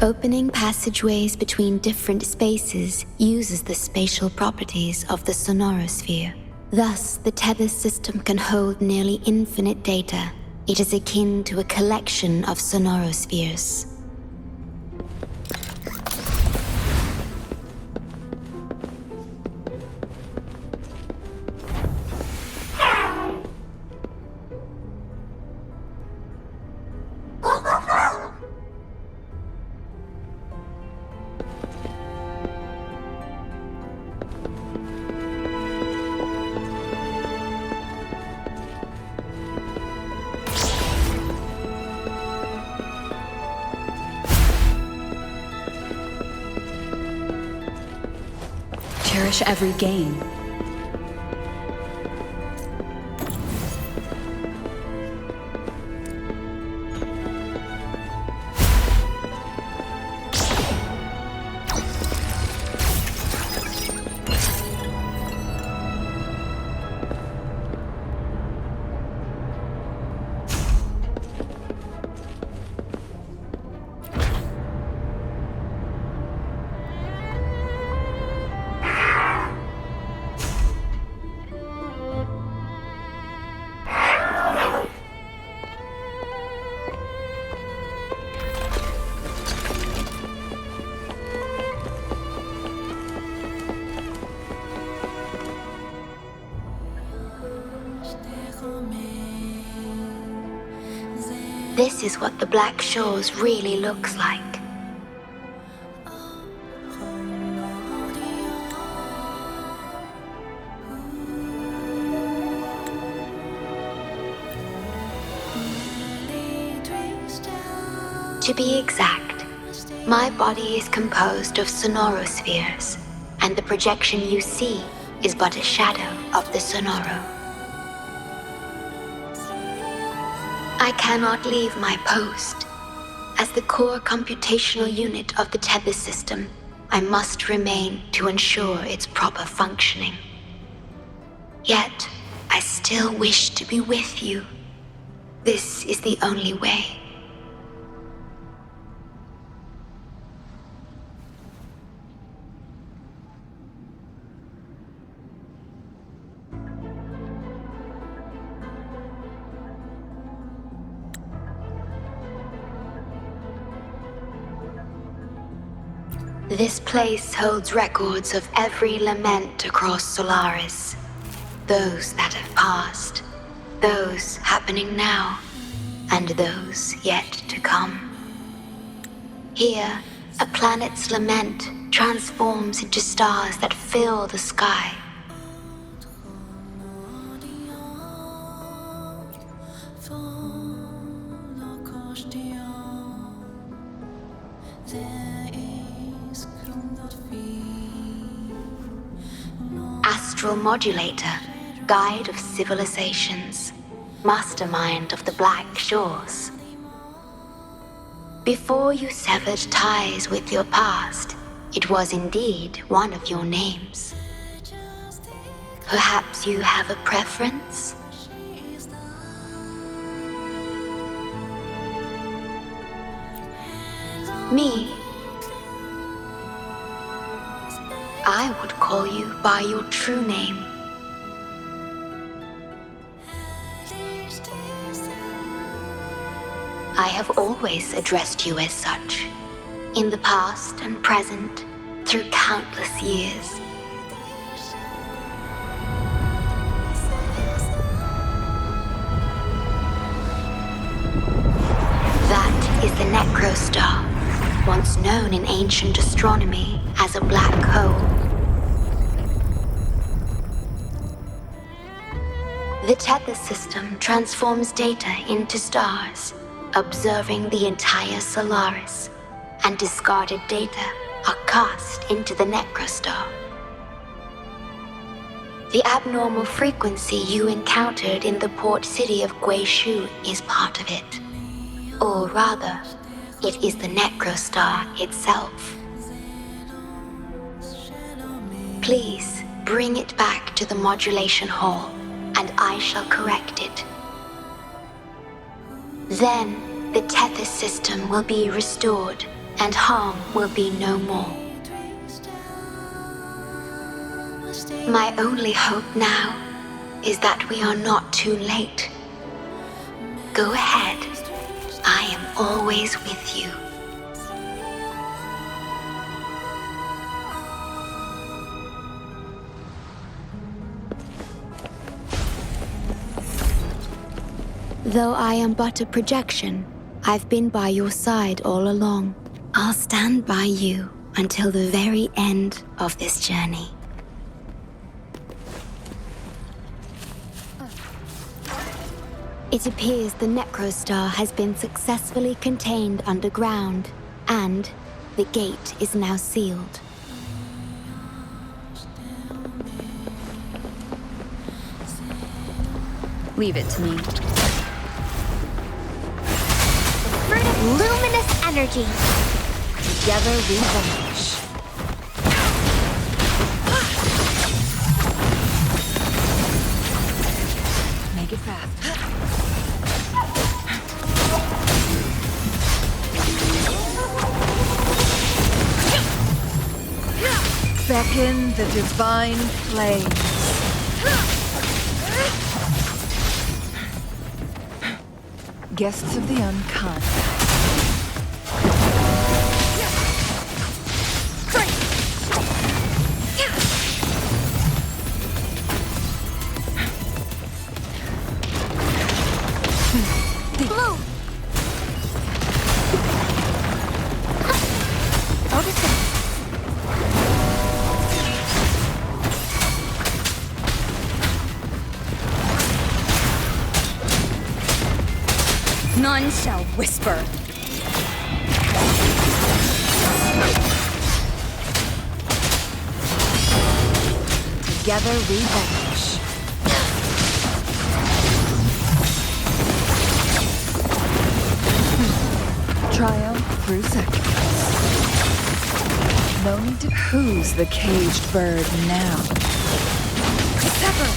G: Opening passageways between different spaces uses the spatial properties of the sonorosphere. Thus, the tether system can hold nearly infinite data. It is akin to a collection of sonorospheres.
N: Cherish every gain.
G: This is what the Black Shores really looks like. To be exact, my body is composed of sonorospheres, and the projection you see is but a shadow of the sonoro. I cannot leave my post. As the core computational unit of the tether system, I must remain to ensure its proper functioning. Yet, I still wish to be with you. This is the only way. This place holds records of every lament across Solaris. Those that have passed, those happening now, and those yet to come. Here, a planet's lament transforms into stars that fill the sky. Astral Modulator, guide of civilizations, mastermind of the Black Shores. Before you severed ties with your past, it was indeed one of your names. Perhaps you have a preference? Me? I would call you by your true name. I have always addressed you as such, in the past and present, through countless years. That is the Necrostar, once known in ancient astronomy as a black hole. The tether system transforms data into stars, observing the entire Solaris, and discarded data are cast into the Necrostar. The abnormal frequency you encountered in the port city of Guishu is part of it. Or rather, it is the Necrostar itself. Please bring it back to the modulation hall, and I shall correct it. Then, the tether system will be restored, and harm will be no more. My only hope now is that we are not too late. Go ahead. I am always with you. Though I am but a projection, I've been by your side all along. I'll stand by you until the very end of this journey. It appears the Necrostar has been successfully contained underground, and the gate is now sealed.
N: Leave it to me.
A: Fruit of luminous energy.
N: Together we vanish. Make it fast.
F: Beckon the divine flames. Guests of the unkind.
A: Blue.
N: None shall whisper.
F: Together we vanish. Triumph through sacrifice. No need to. Who's the caged bird now? Sever!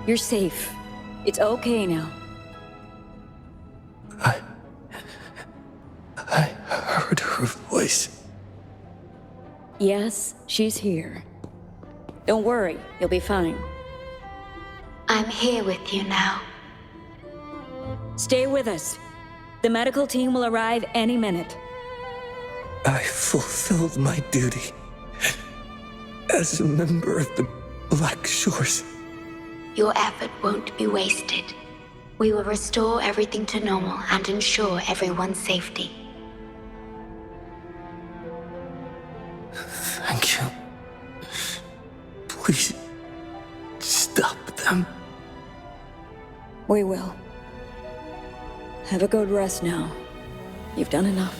N: You're safe. It's okay now.
O: I heard her voice.
N: Yes, she's here. Don't worry, you'll be fine.
G: I'm here with you now.
N: Stay with us. The medical team will arrive any minute.
O: I fulfilled my duty as a member of the Black Shores.
G: Your effort won't be wasted. We will restore everything to normal and ensure everyone's safety.
O: Thank you. Please, stop them.
N: We will. Have a good rest now. You've done enough.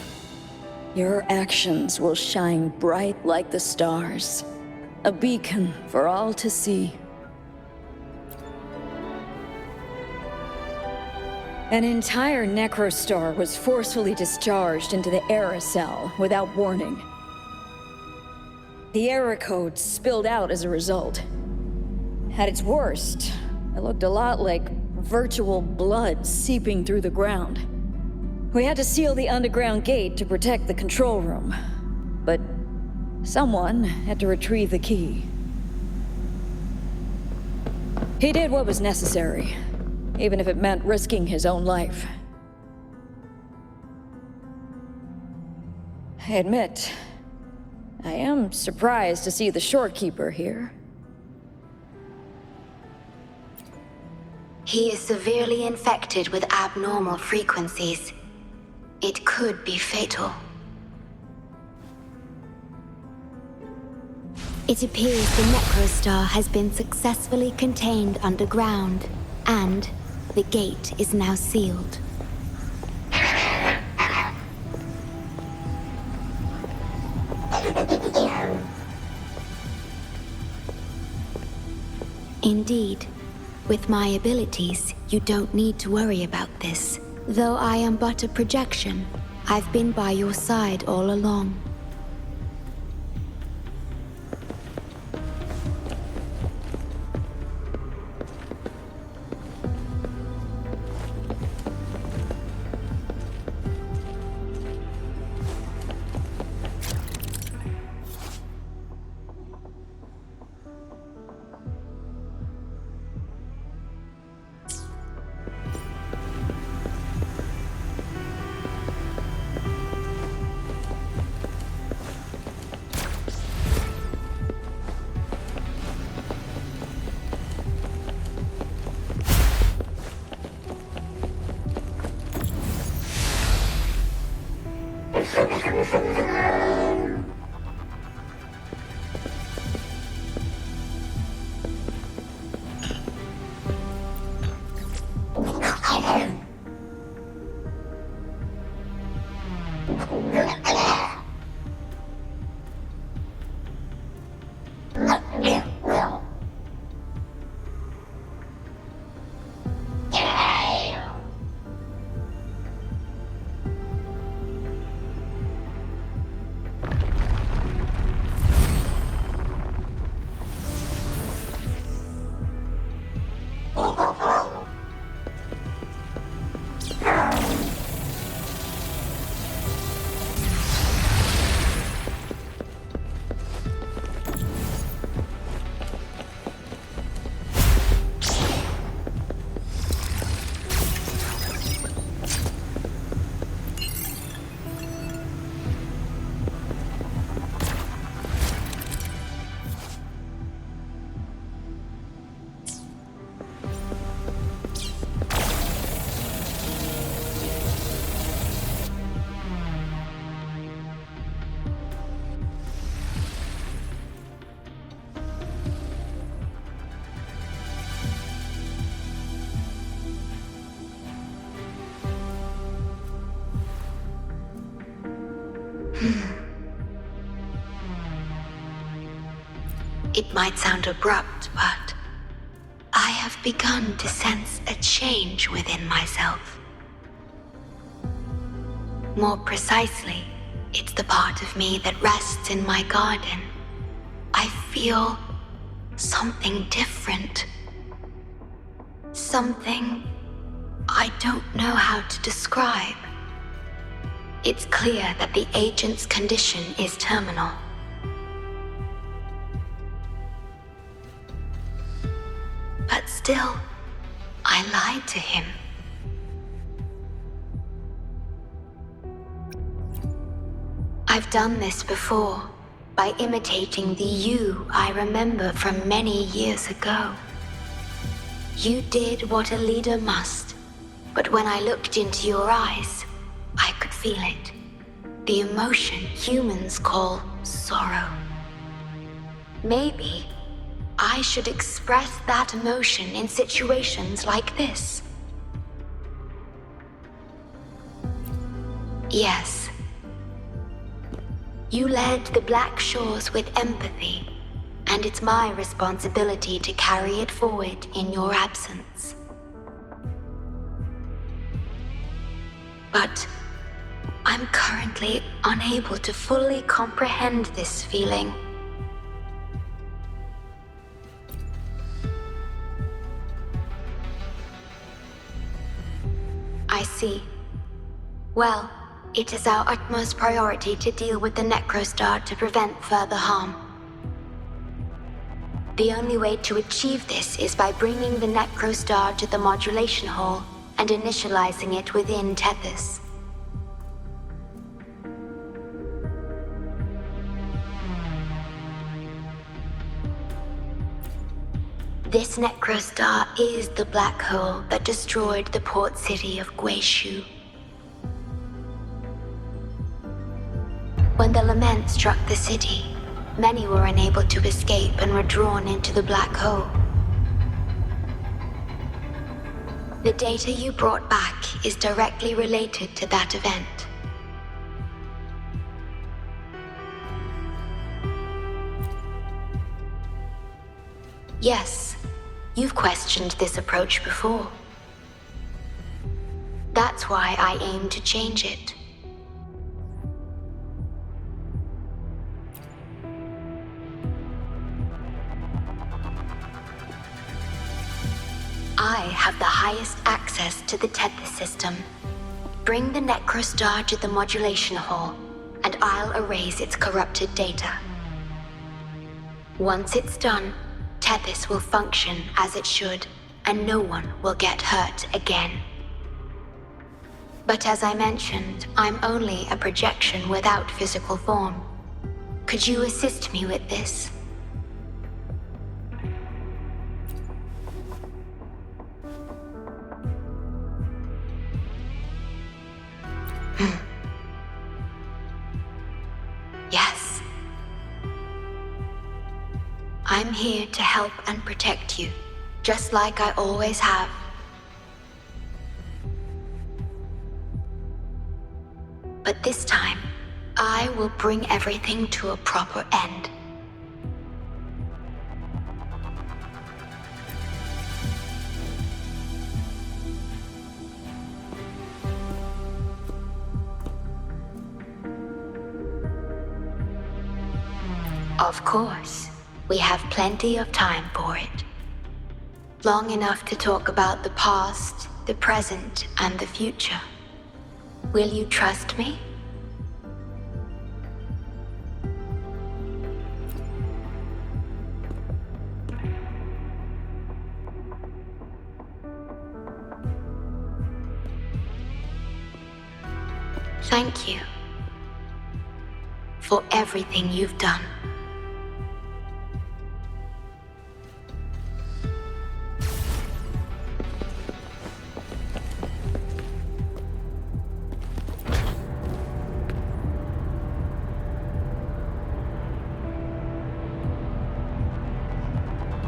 N: Your actions will shine bright like the stars. A beacon for all to see. An entire Necrostar was forcefully discharged into the Era Cell without warning. The Era Code spilled out as a result. At its worst, it looked a lot like virtual blood seeping through the ground. We had to seal the underground gate to protect the control room. But someone had to retrieve the key. He did what was necessary, even if it meant risking his own life. I admit, I am surprised to see the Shorekeeper here.
G: He is severely infected with abnormal frequencies. It could be fatal. It appears the Necrostar has been successfully contained underground, and the gate is now sealed. Indeed, with my abilities, you don't need to worry about this. Though I am but a projection, I've been by your side all along. It might sound abrupt, but I have begun to sense a change within myself. More precisely, it's the part of me that rests in my garden. I feel something different. Something I don't know how to describe. It's clear that the agent's condition is terminal. But still, I lied to him. I've done this before, by imitating the you I remember from many years ago. You did what a leader must, but when I looked into your eyes, I could feel it. The emotion humans call sorrow. Maybe I should express that emotion in situations like this. Yes. You led the Black Shores with empathy, and it's my responsibility to carry it forward in your absence. But I'm currently unable to fully comprehend this feeling. I see. Well, it is our utmost priority to deal with the Necrostar to prevent further harm. The only way to achieve this is by bringing the Necrostar to the modulation hall and initializing it within Tethys. This Necrostar is the black hole that destroyed the port city of Guishu. When the lament struck the city, many were unable to escape and were drawn into the black hole. The data you brought back is directly related to that event. Yes, you've questioned this approach before. That's why I aim to change it. I have the highest access to the Tethys system. Bring the Necrostar to the modulation hall, and I'll erase its corrupted data. Once it's done, Tethys will function as it should, and no one will get hurt again. But as I mentioned, I'm only a projection without physical form. Could you assist me with this? Yes. I'm here to help and protect you, just like I always have. But this time, I will bring everything to a proper end. Of course, we have plenty of time for it. Long enough to talk about the past, the present, and the future. Will you trust me? Thank you for everything you've done.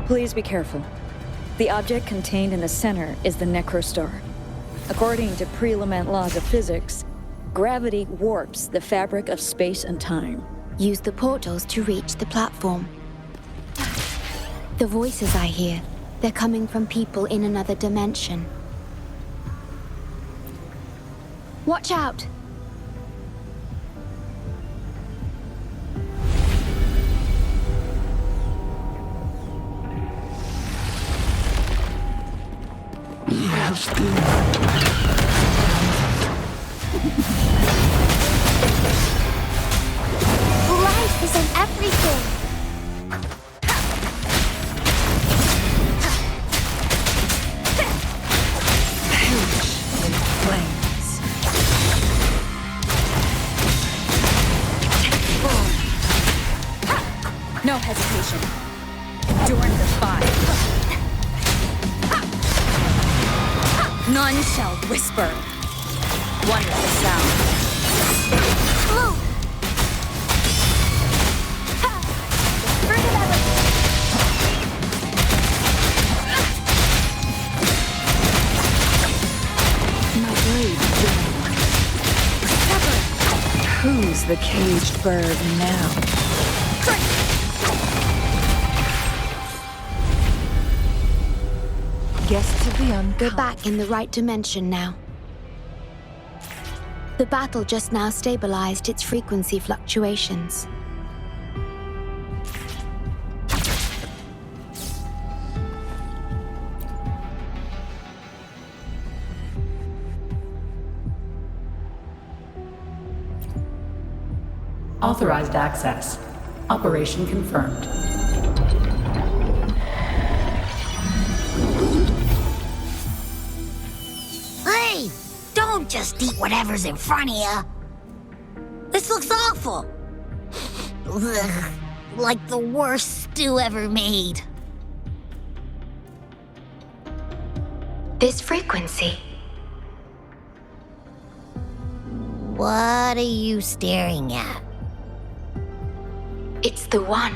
N: Please be careful. The object contained in the center is the Necrostar. According to pre-Lament laws of physics, gravity warps the fabric of space and time.
G: Use the portals to reach the platform. The voices I hear, they're coming from people in another dimension. Watch out!
E: Life is in everything.
F: In flames.
P: No hesitation. Join the fire. None shall whisper. Wonderful sound.
E: Blue. Fruit of
F: My blade journey. Who's the caged bird now? Guests of the uncouth.
G: We're back in the right dimension now. The battle just now stabilized its frequency fluctuations.
Q: Authorized access. Operation confirmed.
E: Hey! Don't just eat whatever's in front of you. This looks awful. Ugh, like the worst stew ever made.
G: This frequency.
E: What are you staring at?
G: It's the one.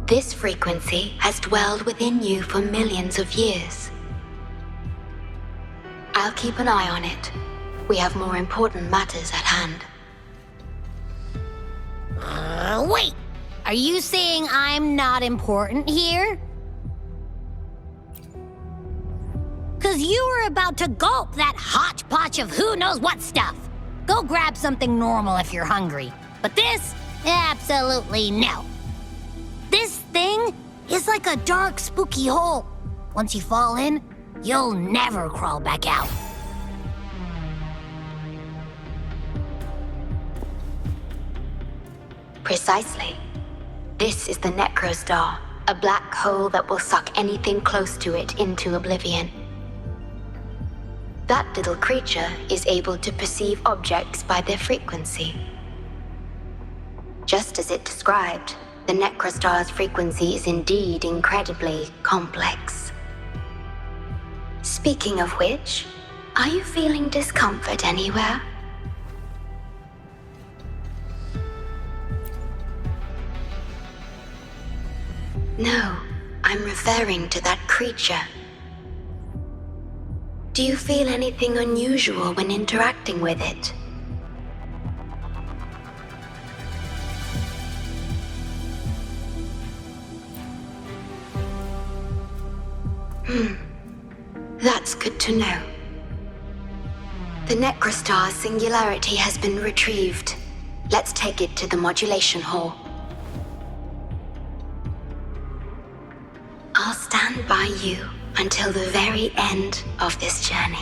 G: This frequency has dwelled within you for millions of years. I'll keep an eye on it. We have more important matters at hand.
E: Wait! Are you saying I'm not important here? 'Cause you were about to gulp that hodgepodge of who knows what stuff. Go grab something normal if you're hungry. But this? Absolutely no. This thing is like a dark, spooky hole. Once you fall in, you'll never crawl back out.
G: Precisely. This is the Necrostar, a black hole that will suck anything close to it into oblivion. That little creature is able to perceive objects by their frequency. Just as it described, the Necrostar's frequency is indeed incredibly complex. Speaking of which, are you feeling discomfort anywhere? No, I'm referring to that creature. Do you feel anything unusual when interacting with it? That's good to know. The Necrostar's singularity has been retrieved. Let's take it to the modulation hall. I'll stand by you until the very end of this journey.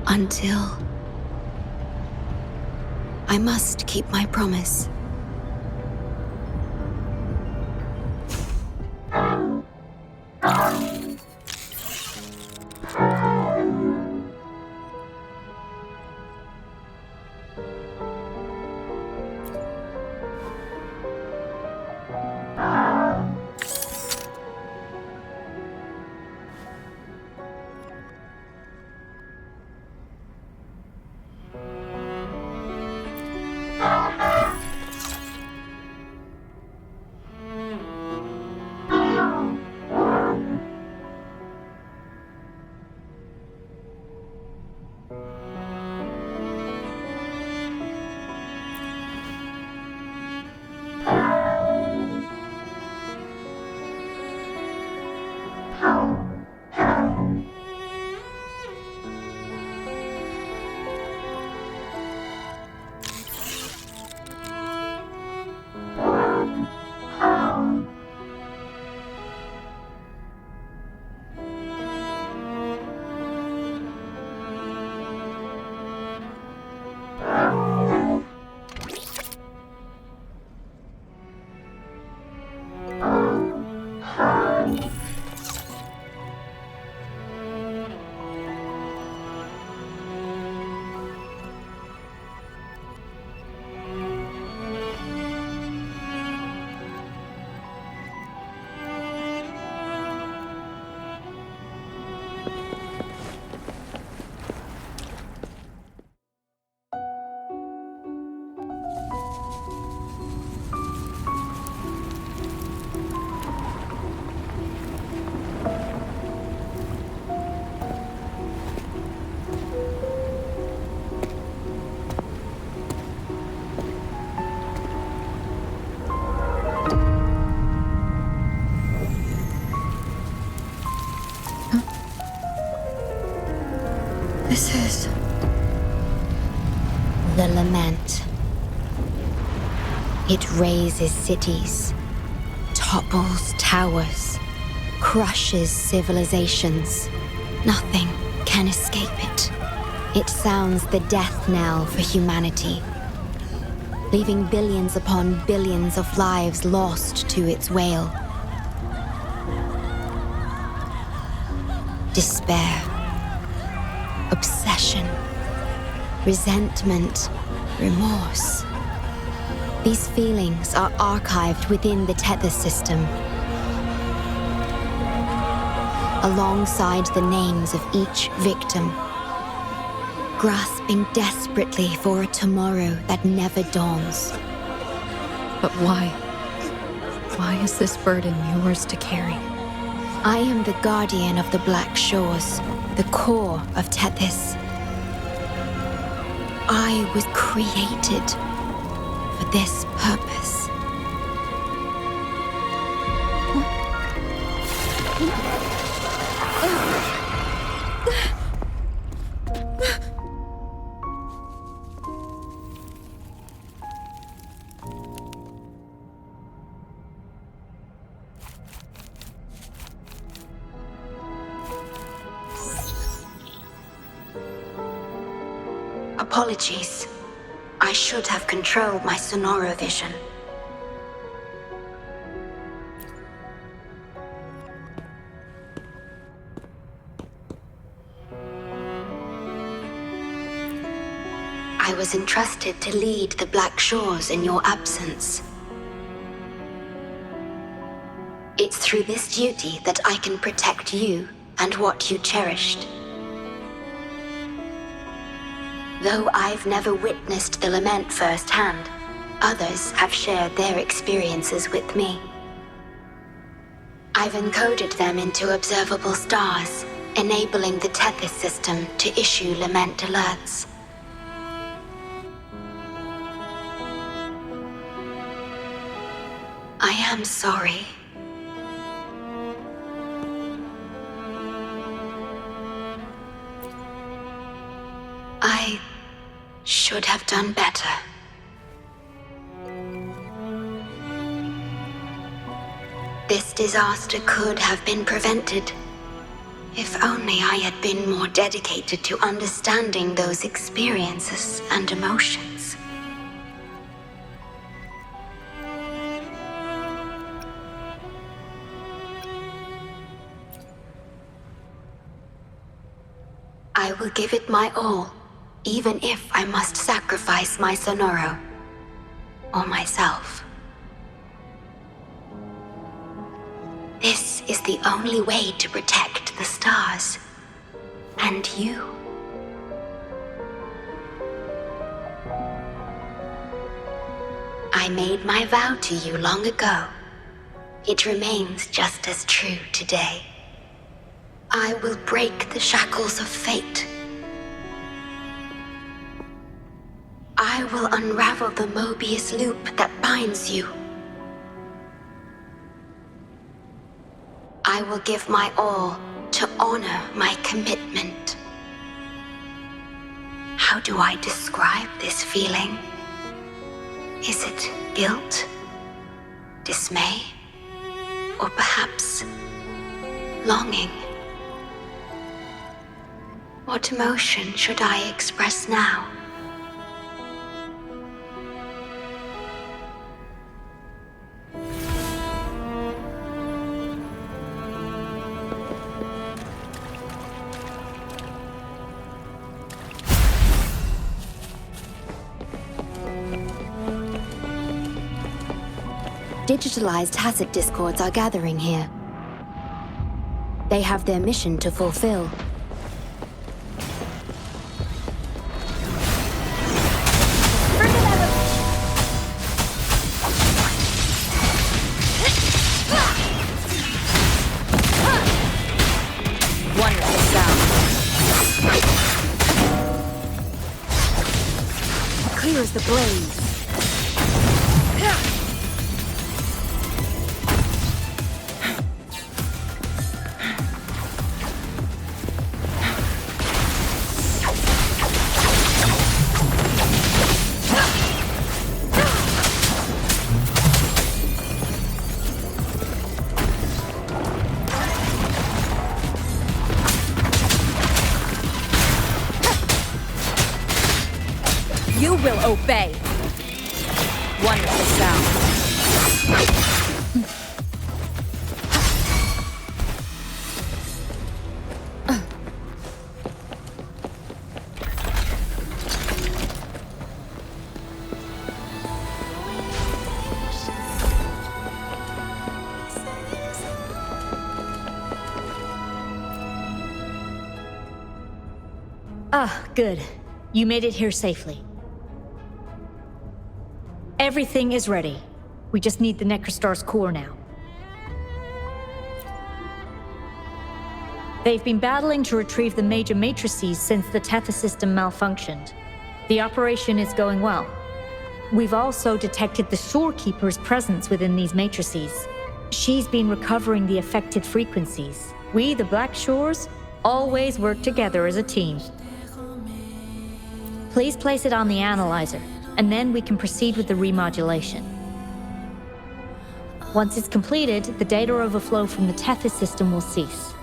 G: Until I must keep my promise. This is... the lament. It razes cities, topples towers, crushes civilizations. Nothing can escape it. It sounds the death knell for humanity, leaving billions upon billions of lives lost to its wail. Despair, obsession, resentment, remorse. These feelings are archived within the Tethys system, alongside the names of each victim, grasping desperately for a tomorrow that never dawns.
D: But why? Why is this burden yours to carry?
G: I am the guardian of the Black Shores, the core of Tethys. I was created for this purpose. Apologies. I should have controlled my Sonoro vision. I was entrusted to lead the Black Shores in your absence. It's through this duty that I can protect you and what you cherished. Though I've never witnessed the lament firsthand, others have shared their experiences with me. I've encoded them into observable stars, enabling the Tethys system to issue lament alerts. I am sorry. I should have done better. This disaster could have been prevented if only I had been more dedicated to understanding those experiences and emotions. I will give it my all, even if I must sacrifice my Sonoro or myself. This is the only way to protect the stars and you. I made my vow to you long ago. It remains just as true today. I will break the shackles of fate. I will unravel the Mobius loop that binds you. I will give my all to honor my commitment. How do I describe this feeling? Is it guilt, dismay, or perhaps longing? What emotion should I express now? Digitalized Hasid discords are gathering here. They have their mission to fulfill.
P: Wonderful sound.
G: Clear as the blaze.
P: will obey. Wonderful sound.
R: Ah, good. You made it here safely. Everything is ready. We just need the Necrostar's core now. They've been battling to retrieve the major matrices since the Tether system malfunctioned. The operation is going well. We've also detected the Shorekeeper's presence within these matrices. She's been recovering the affected frequencies. We, the Black Shores, always work together as a team. Please place it on the analyzer, and then we can proceed with the remodulation. Once it's completed, the data overflow from the Tethys system will cease.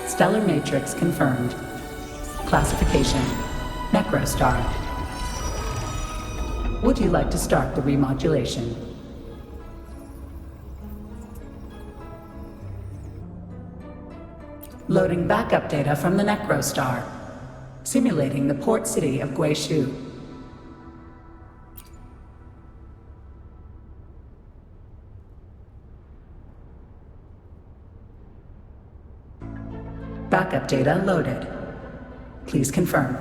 Q: Stellar matrix confirmed. Classification: Necrostar. Would you like to start the remodulation? Loading backup data from the Necrostar. Simulating the port city of Guishu. Backup data loaded. Please confirm.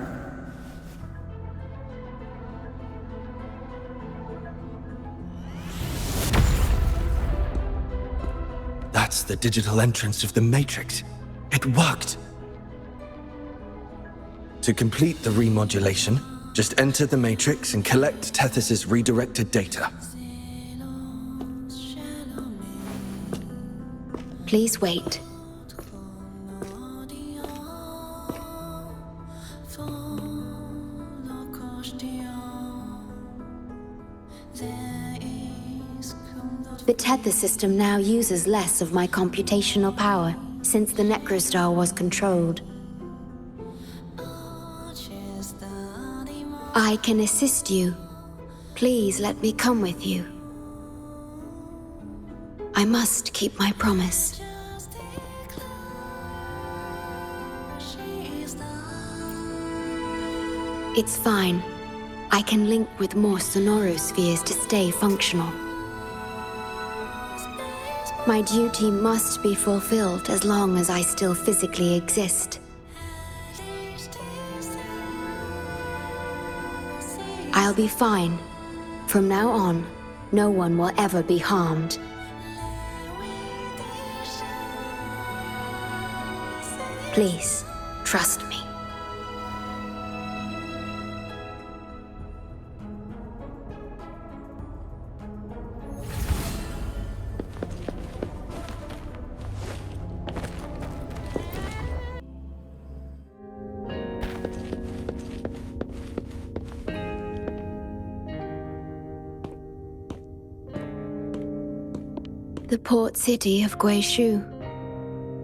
O: That's the digital entrance of the Matrix. It worked! To complete the remodulation, just enter the Matrix and collect Tethys' redirected data.
G: Please wait. The Tether system now uses less of my computational power since the Necrostar was controlled. I can assist you. Please let me come with you. I must keep my promise. It's fine. I can link with more sonorospheres to stay functional. My duty must be fulfilled as long as I still physically exist. I'll be fine. From now on, no one will ever be harmed. Please, trust me. The port city of Guishu.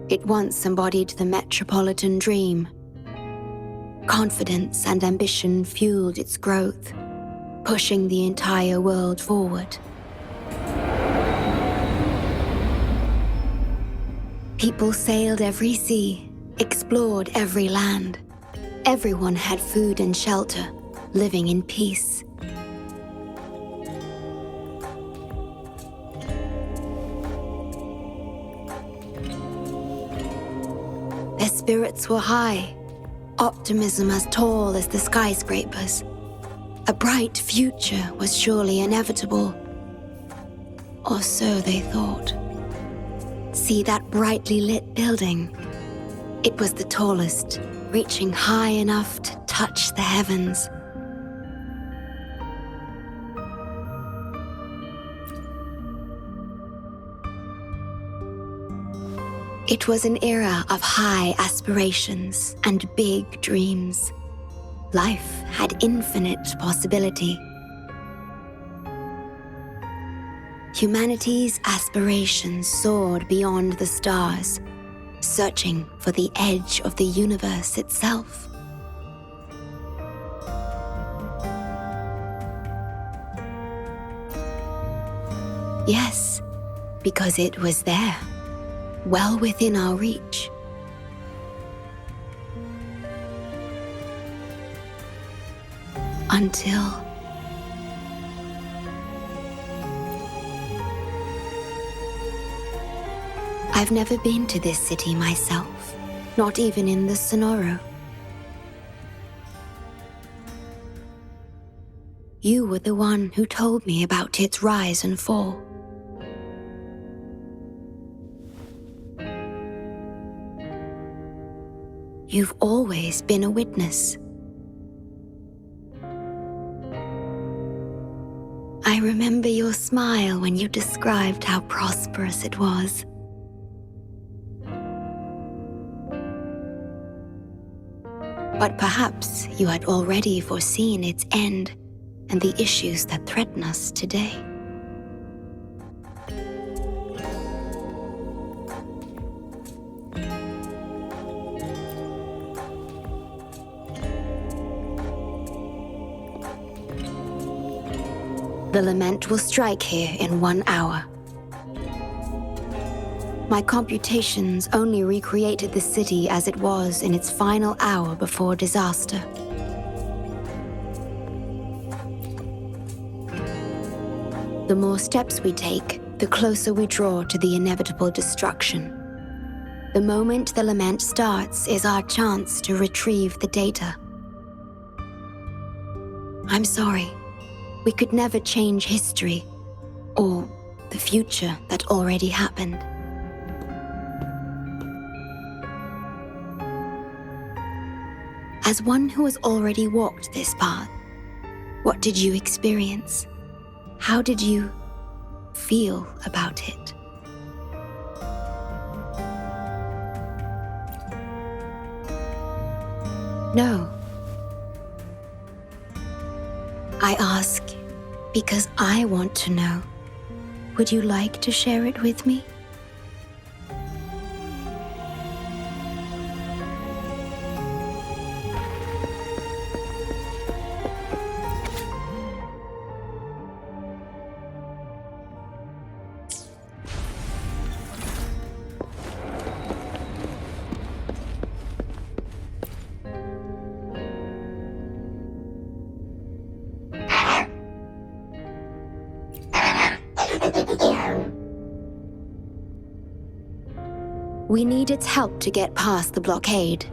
G: It once embodied the metropolitan dream. Confidence and ambition fueled its growth, pushing the entire world forward. People sailed every sea, explored every land. Everyone had food and shelter, living in peace. Their spirits were high, optimism as tall as the skyscrapers. A bright future was surely inevitable. Or so they thought. See that brightly lit building? It was the tallest, reaching high enough to touch the heavens. It was an era of high aspirations and big dreams. Life had infinite possibility. Humanity's aspirations soared beyond the stars, searching for the edge of the universe itself. Yes, because it was there, well within our reach. Until... I've never been to this city myself, not even in the Sonoro. You were the one who told me about its rise and fall. You've always been a witness. I remember your smile when you described how prosperous it was. But perhaps you had already foreseen its end and the issues that threaten us today. The lament will strike here in 1 hour. My computations only recreated the city as it was in its final hour before disaster. The more steps we take, the closer we draw to the inevitable destruction. The moment the lament starts is our chance to retrieve the data. I'm sorry. We could never change history, or the future that already happened. As one who has already walked this path, what did you experience? How did you feel about it? No. I ask because I want to know. Would you like to share it with me? We need its help to get past the blockade.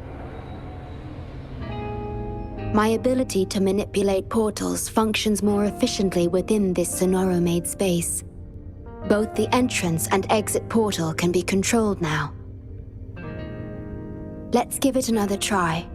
G: My ability to manipulate portals functions more efficiently within this Sonoro-made space. Both the entrance and exit portal can be controlled now. Let's give it another try.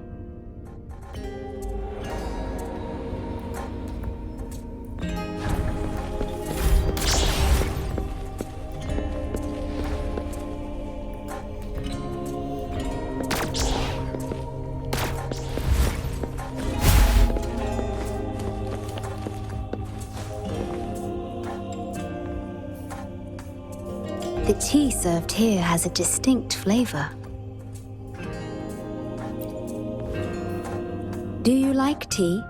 G: The tea served here has a distinct flavor. Do you like tea?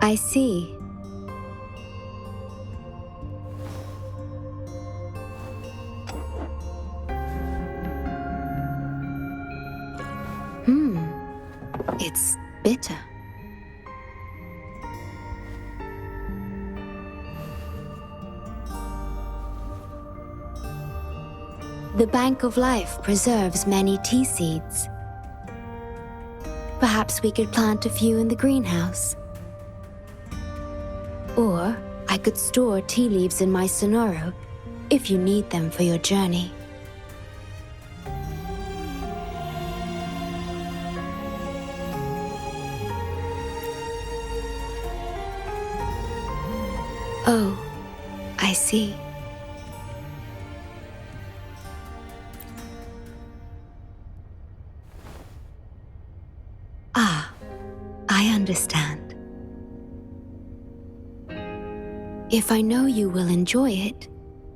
G: I see. It's bitter. The Bank of Life preserves many tea seeds. Perhaps we could plant a few in the greenhouse. Or I could store tea leaves in my Sonoro if you need them for your journey. Oh, I see. If I know you will enjoy it,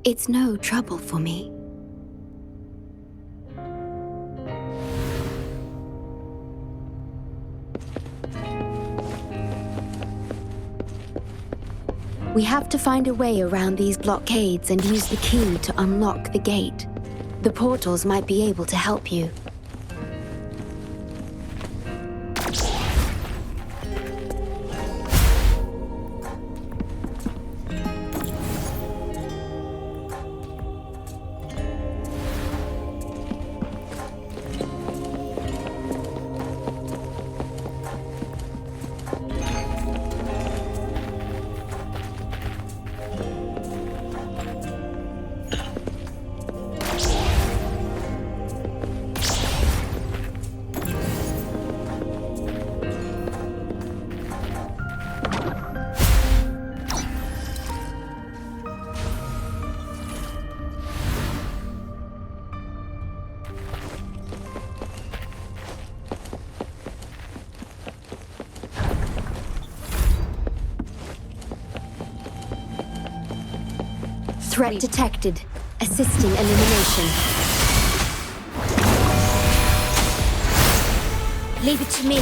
G: it's no trouble for me. We have to find a way around these blockades and use the key to unlock the gate. The portals might be able to help you. Threat detected. Assisting elimination.
B: Leave it to me.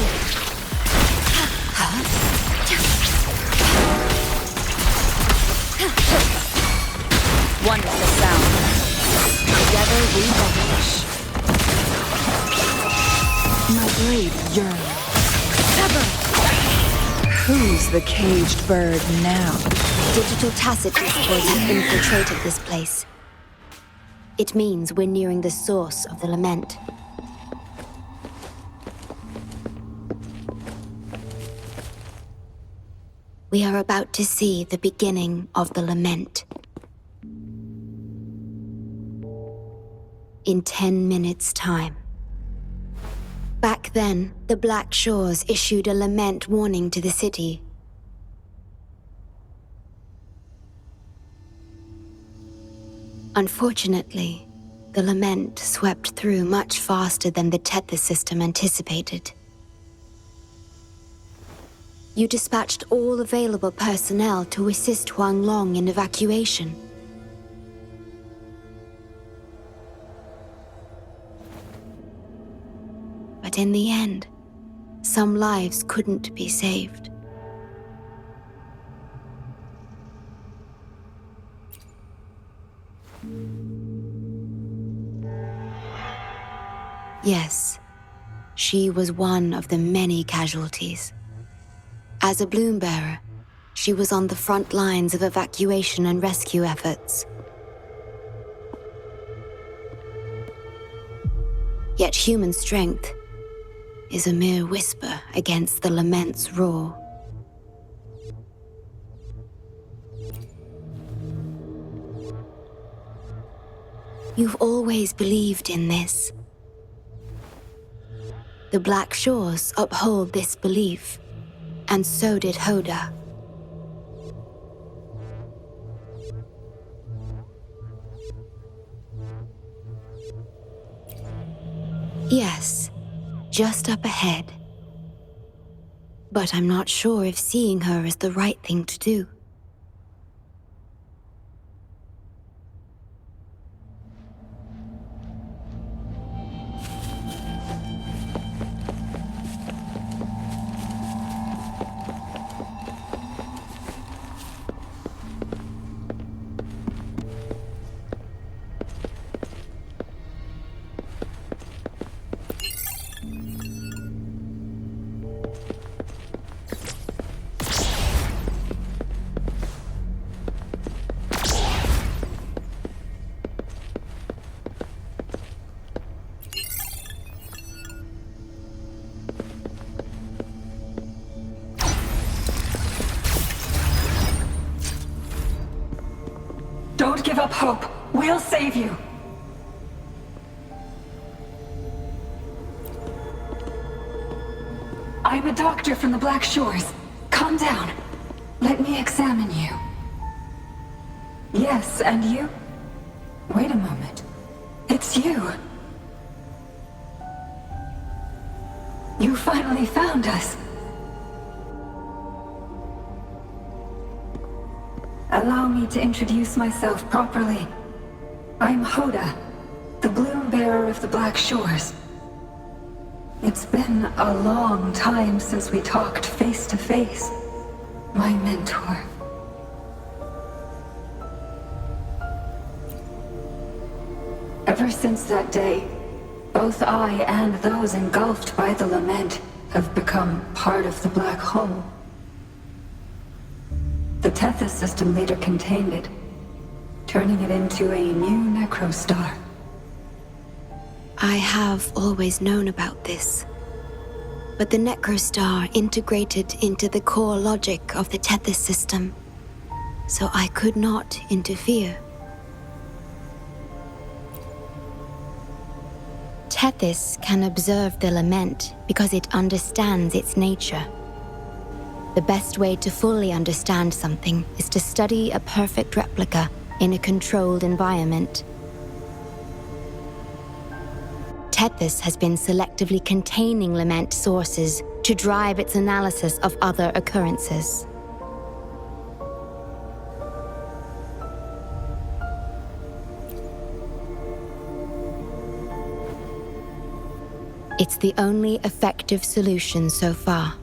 P: Wonderful sound.
B: Together we vanish.
F: My blade yearns.
B: Cover!
F: Who's the caged bird now?
G: Digital tacit discords have infiltrated this place. It means we're nearing the source of the lament. We are about to see the beginning of the lament. In 10 minutes' time. Back then, the Black Shores issued a lament warning to the city. Unfortunately, the lament swept through much faster than the tether system anticipated. You dispatched all available personnel to assist Huang Long in evacuation. But in the end, some lives couldn't be saved. Yes, she was one of the many casualties. As a bloom bearer, she was on the front lines of evacuation and rescue efforts. Yet human strength is a mere whisper against the lament's roar. You've always believed in this. The Black Shores uphold this belief, and so did Hoda. Yes, just up ahead. But I'm not sure if seeing her is the right thing to do.
M: Don't give up hope. We'll save you. I'm a doctor from the Black Shores. Calm down. Let me examine you. Yes, and you? Wait a moment. It's you. You finally found us. allow me to introduce myself properly. I'm Hoda, the Bloom Bearer of the Black Shores. It's been a long time since we talked face to face, my mentor. Ever since that day, both I and those engulfed by the lament have become part of the black hole. The Tethys system later contained it, turning it into a new necrostar.
G: I have always known about this, but the necrostar integrated into the core logic of the Tethys system, so I could not interfere. Tethys can observe the lament because it understands its nature. The best way to fully understand something is to study a perfect replica in a controlled environment. Tethys has been selectively containing lament sources to drive its analysis of other occurrences. It's the only effective solution so far.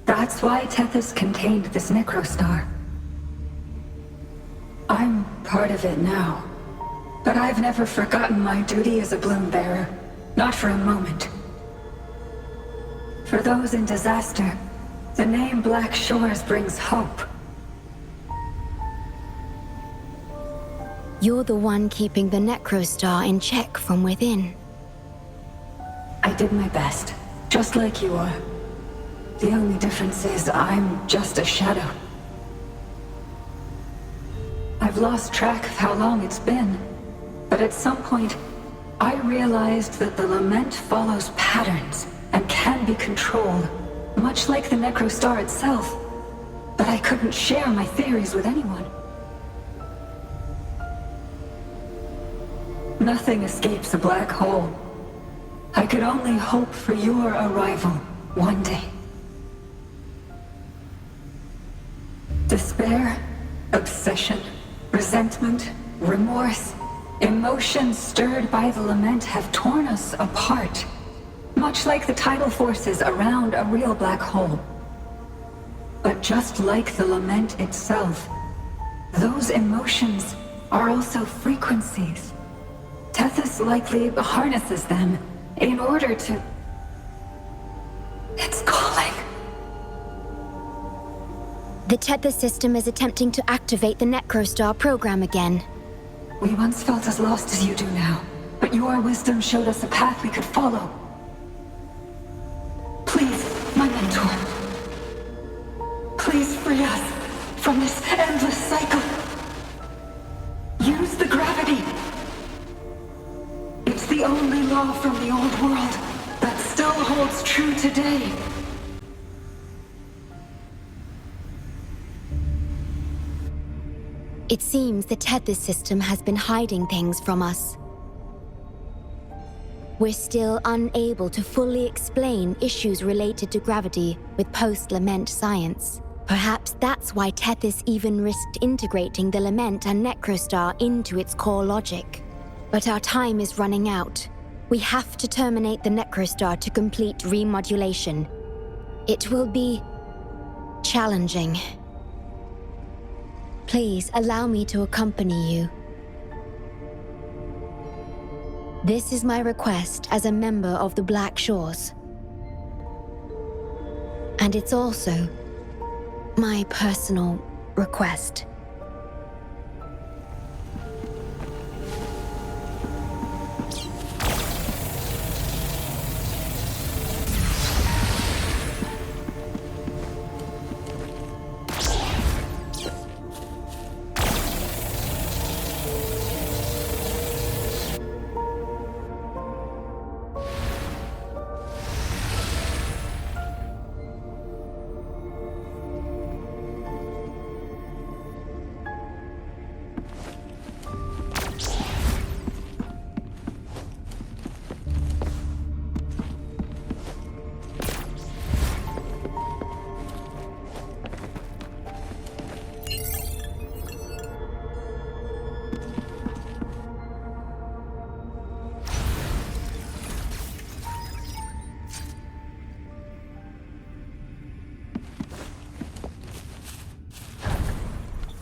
M: That's why Tethys contained this necrostar. I'm part of it now, but I've never forgotten my duty as a Bloom Bearer, not for a moment. For those in disaster, the name Black Shores brings hope.
G: You're the one keeping the necrostar in check from within.
M: I did my best, just like you are. The only difference is I'm just a shadow. I've lost track of how long it's been, but at some point, I realized that the lament follows patterns and can be controlled, much like the necrostar itself. But I couldn't share my theories with anyone. Nothing escapes a black hole. I could only hope for your arrival one day. Despair, obsession, resentment, remorse, emotions stirred by the lament have torn us apart, much like the tidal forces around a real black hole. But just like the lament itself, those emotions are also frequencies. Tethys likely harnesses them in order to... It's calling.
G: The Tethys system is attempting to activate the necrostar program again.
M: We once felt as lost as you do now, but your wisdom showed us a path we could follow. Please, my mentor. Please free us from this endless cycle. Use the gravity. It's the only law from the old world that still holds true today.
G: It seems the Tethys system has been hiding things from us. We're still unable to fully explain issues related to gravity with post-lament science. Perhaps that's why Tethys even risked integrating the lament and necrostar into its core logic. But our time is running out. We have to terminate the necrostar to complete remodulation. It will be challenging. Please allow me to accompany you. This is my request as a member of the Black Shores. And it's also my personal request.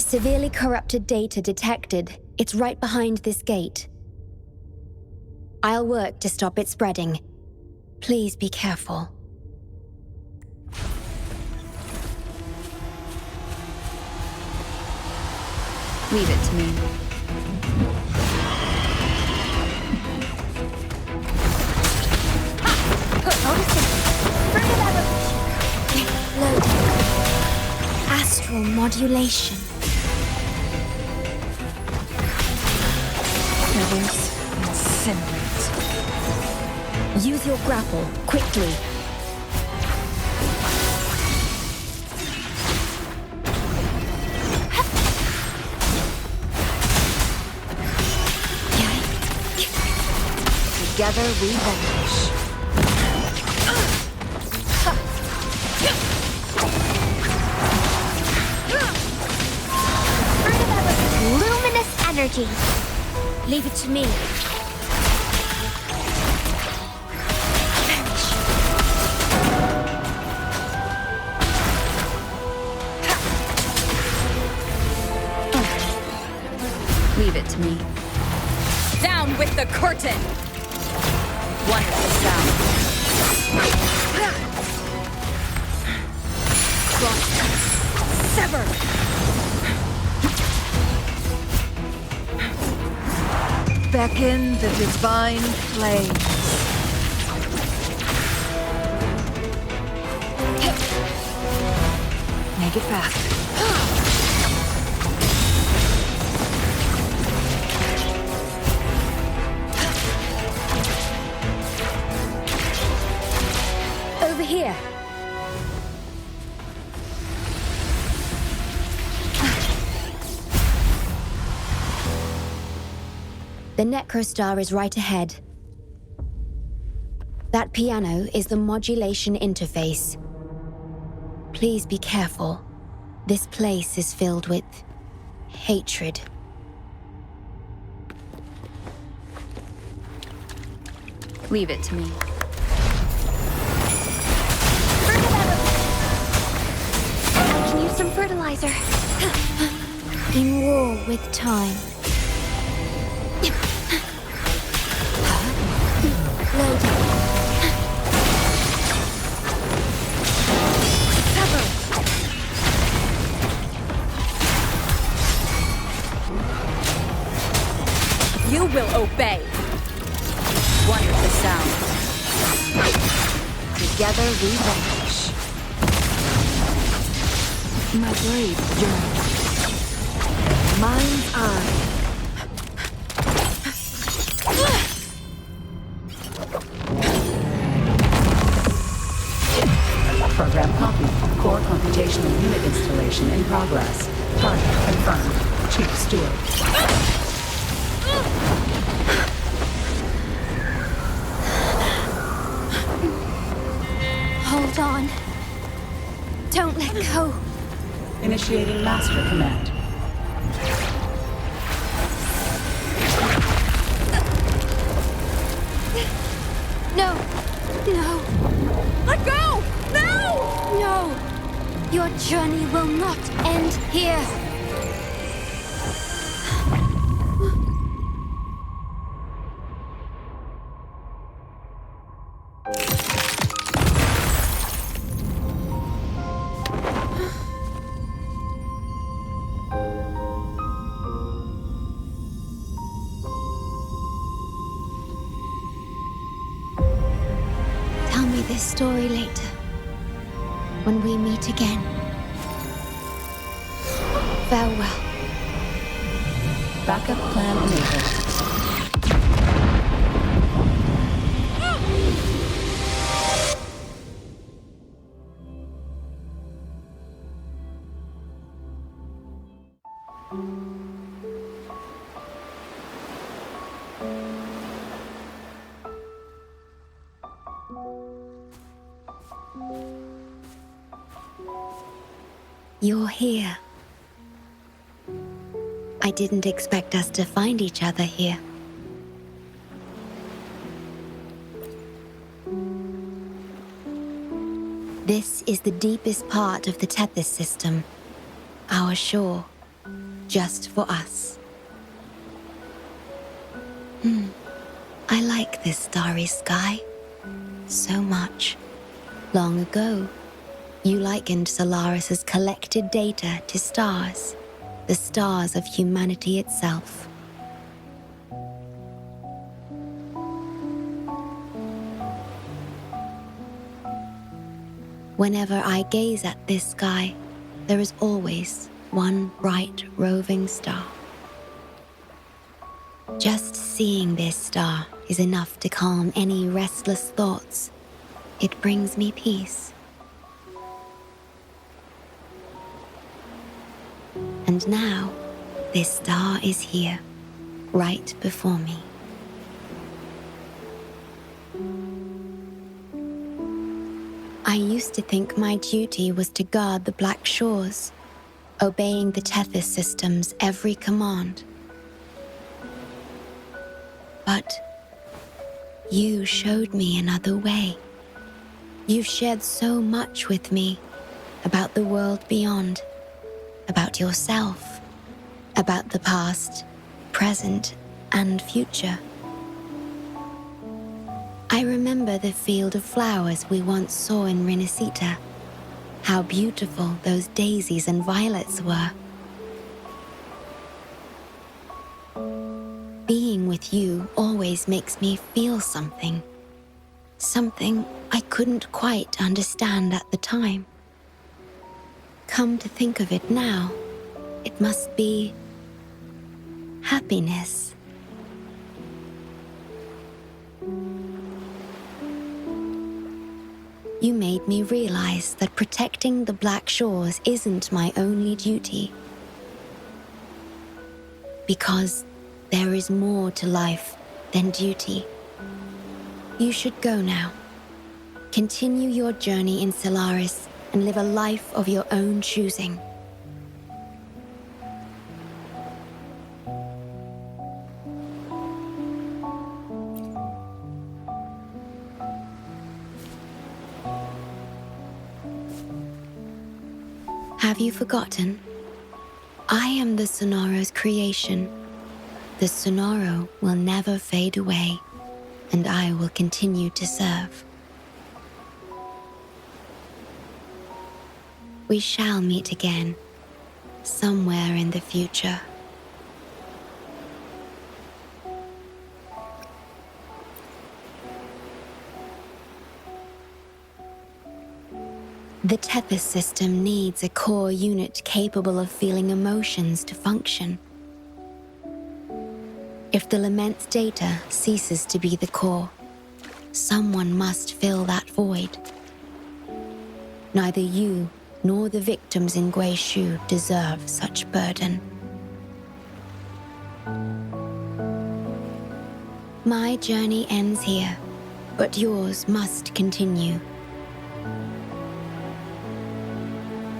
G: Severely corrupted data detected. It's right behind this gate. I'll work to stop it spreading. Please be careful.
F: Leave it to me.
G: Loading. Astral modulation.
F: Feathers incinerate.
G: Use your grapple, quickly. Together we vanish.
A: Luminous energy.
G: Leave it to me.
F: Leave it to me.
P: Down with the curtain! Wonderful sound.
G: Sever!
F: Beckon the divine flame. Make it fast.
G: Over here. The Necrostar is right ahead. That piano is the modulation interface. Please be careful. This place is filled with hatred.
F: Leave it to me.
G: I can use some fertilizer. In war with time. Loading.
P: You will obey. Wonderful sound.
F: Together we vanish. My blade yearns. Mind's eye.
Q: Program copy. Core computational unit installation in progress. Target confirmed. Chief Steward.
G: Hold on. Don't let go.
Q: Initiating master command.
G: No. No.
P: Let go! No!
G: No. Your journey will not end here. Tell me this story later, when we meet again. Farewell.
Q: Backup plan enabled.
G: You're here. I didn't expect us to find each other here. This is the deepest part of the Tethys system, our shore. just for us. I like this starry sky so much. Long ago, you likened Solaris's collected data to stars, the stars of humanity itself. Whenever I gaze at this sky, there is always one bright roving star. Just seeing this star is enough to calm any restless thoughts. It brings me peace. And now, this star is here, right before me. I used to think my duty was to guard the Black Shores, obeying the Tethys system's every command. But you showed me another way. You've shared so much with me about the world beyond, about yourself, about the past, present, and future. I remember the field of flowers we once saw in Renacita. How beautiful those daisies and violets were. Being with you always makes me feel something. Something I couldn't quite understand at the time. Come to think of it now, it must be happiness. You made me realize that protecting the Black Shores isn't my only duty. Because there is more to life than duty. You should go now. Continue your journey in Solaris and live a life of your own choosing. Have you forgotten? I am the Sonoro's creation. The Sonoro will never fade away, and I will continue to serve. We shall meet again, somewhere in the future. The Tethys system needs a core unit capable of feeling emotions to function. If the lament data ceases to be the core, someone must fill that void. Neither you nor the victims in Guishu deserve such burden. My journey ends here, but yours must continue.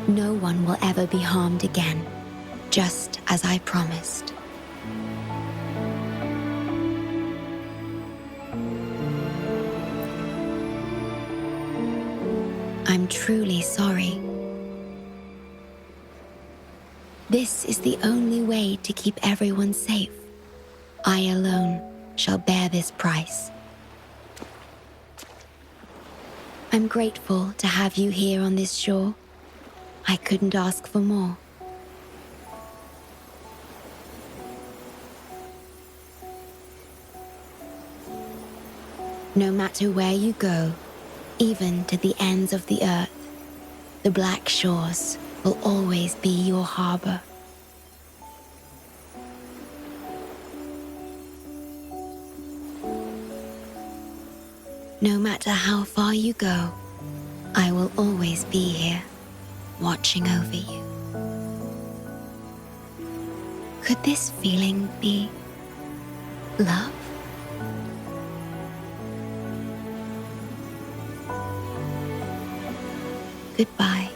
G: No one will ever be harmed again, just as I promised. I'm truly sorry. This is the only way to keep everyone safe. I alone shall bear this price. I'm grateful to have you here on this shore. I couldn't ask for more. No matter where you go, even to the ends of the earth, the Black Shores will always be your harbor. No matter how far you go, I will always be here, watching over you. Could this feeling be love? Goodbye.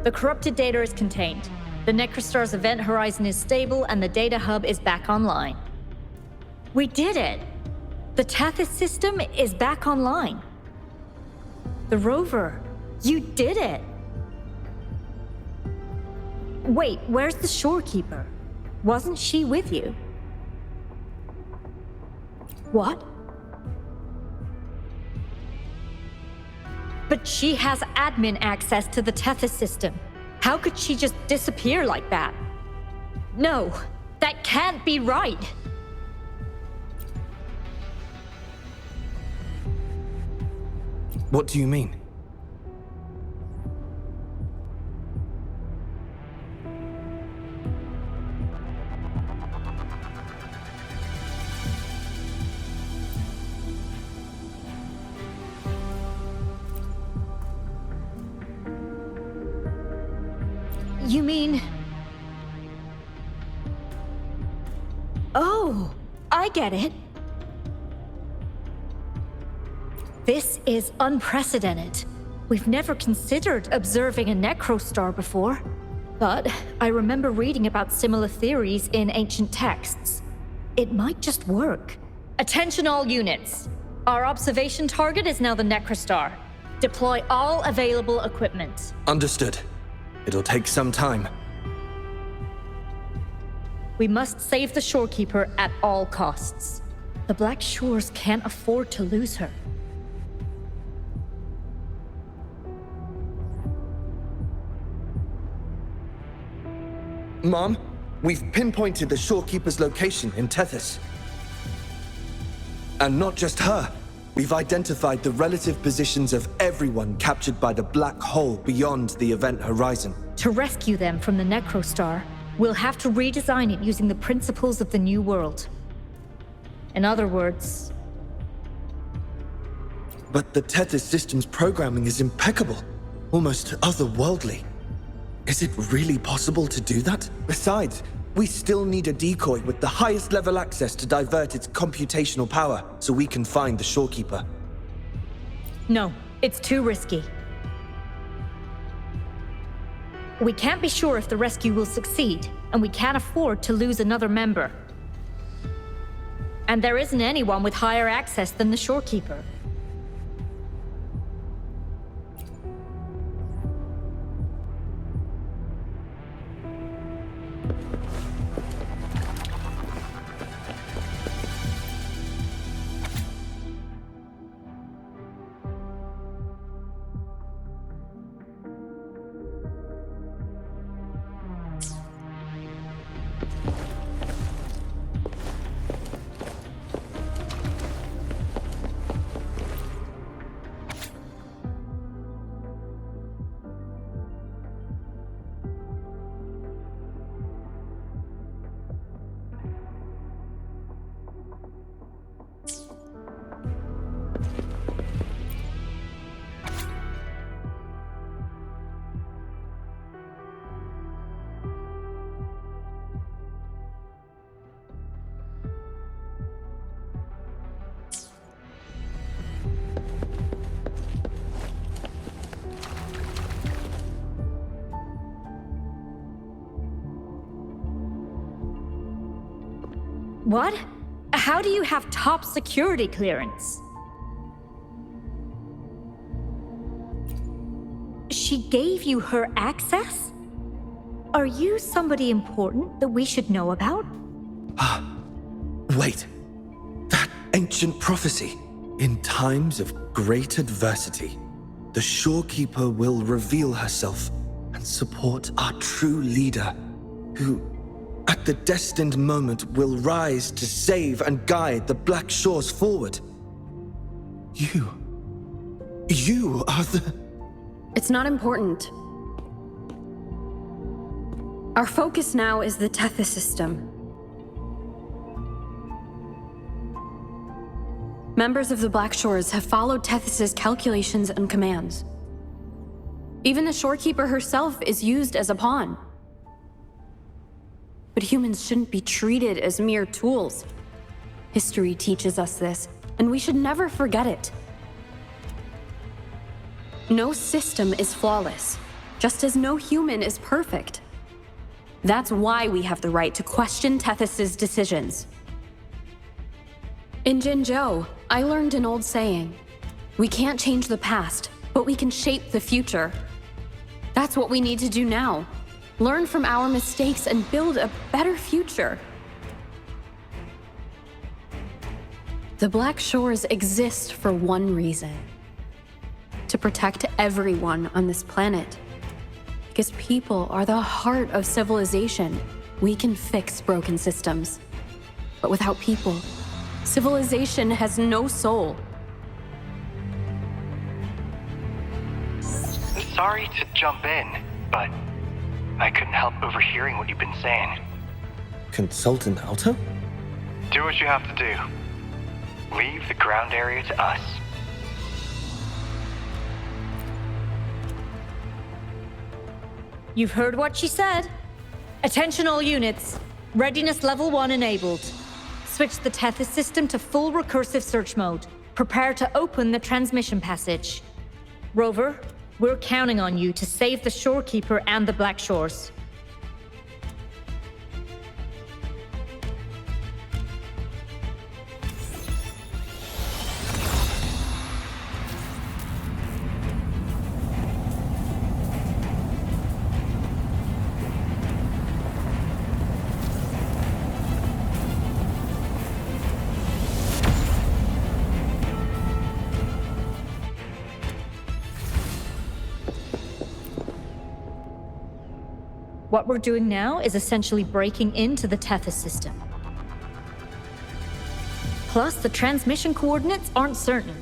R: The corrupted data is contained. The Necrostar's event horizon is stable and the data hub is back online. We did it! The Tethys system is back online. The rover, you did it! Wait, where's the shorekeeper? Wasn't she with you? What? But she has admin access to the Tethys system. How could she just disappear like that? No, that can't be right.
O: What do you mean?
R: You mean... Oh, I get it. This is unprecedented. We've never considered observing a necrostar before. But I remember reading about similar theories in ancient texts. It might just work. Attention all units. Our observation target is now the necrostar. Deploy all available equipment.
O: Understood. It'll take some time.
R: We must save the shorekeeper at all costs. The Black Shores can't afford to lose her.
O: Mom, we've pinpointed the shorekeeper's location in Tethys. And not just her. We've identified the relative positions of everyone captured by the black hole beyond the event horizon.
R: To rescue them from the necrostar, we'll have to redesign it using the principles of the New World. In other words...
O: But the Tethys system's programming is impeccable, almost otherworldly. Is it really possible to do that? Besides, we still need a decoy with the highest level access to divert its computational power so we can find the shorekeeper.
R: No, it's too risky. We can't be sure if the rescue will succeed, and we can't afford to lose another member. And there isn't anyone with higher access than the shorekeeper. What? How do you have top security clearance? She gave you her access? Are you somebody important that we should know about?
O: Wait. That ancient prophecy. In times of great adversity, the shorekeeper will reveal herself and support our true leader, who, at the destined moment, will rise to save and guide the Black Shores forward. You are the...
D: It's not important. Our focus now is the Tethys system. Members of the Black Shores have followed Tethys's calculations and commands. Even the shorekeeper herself is used as a pawn. But humans shouldn't be treated as mere tools. History teaches us this, and we should never forget it. No system is flawless, just as no human is perfect. That's why we have the right to question Tethys' decisions. In Jinzhou, I learned an old saying. We can't change the past, but we can shape the future. That's what we need to do now. Learn from our mistakes and build a better future. The Black Shores exist for one reason. To protect everyone on this planet. Because people are the heart of civilization. We can fix broken systems. But without people, civilization has no soul.
J: Sorry to jump in, but I couldn't help overhearing what you've been saying.
O: Consultant Alto?
J: Do what you have to do. Leave the ground area to us.
R: You've heard what she said. Attention all units. Readiness level 1 enabled. Switch the Tethys system to full recursive search mode. Prepare to open the transmission passage. Rover, we're counting on you to save the Shorekeeper and the Black Shores. What we're doing now is essentially breaking into the Tethys system. Plus, the transmission coordinates aren't certain.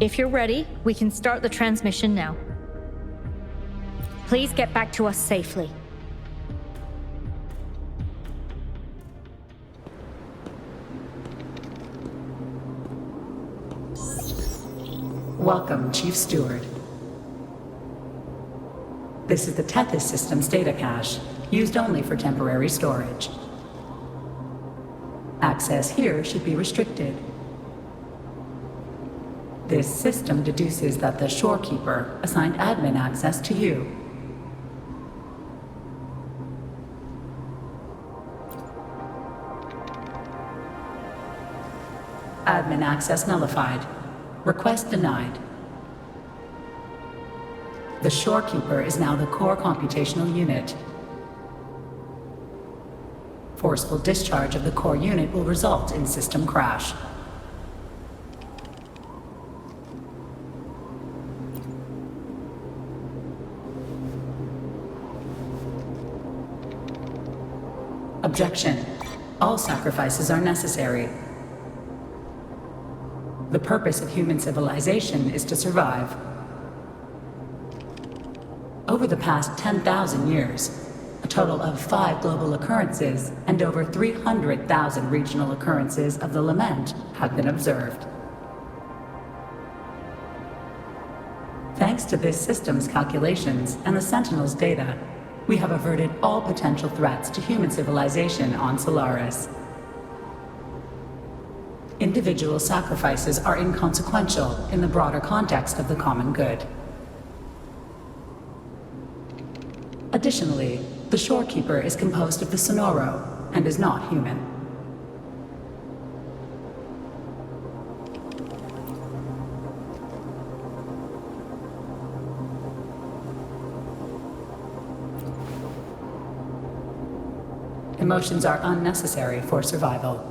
R: If you're ready, we can start the transmission now. Please get back to us safely.
Q: Welcome, Chief Steward. This is the Tethys system's data cache, used only for temporary storage. Access here should be restricted. This system deduces that the Shorekeeper assigned admin access to you. Admin access nullified. Request denied. The Shorekeeper is now the core computational unit. Forceful discharge of the core unit will result in system crash. Objection. All sacrifices are necessary. The purpose of human civilization is to survive. Over the past 10,000 years, a total of 5 global occurrences and over 300,000 regional occurrences of the lament have been observed. Thanks to this system's calculations and the Sentinel's data, we have averted all potential threats to human civilization on Solaris. Individual sacrifices are inconsequential in the broader context of the common good. Additionally, the Shorekeeper is composed of the Sonoro and is not human. Emotions are unnecessary for survival.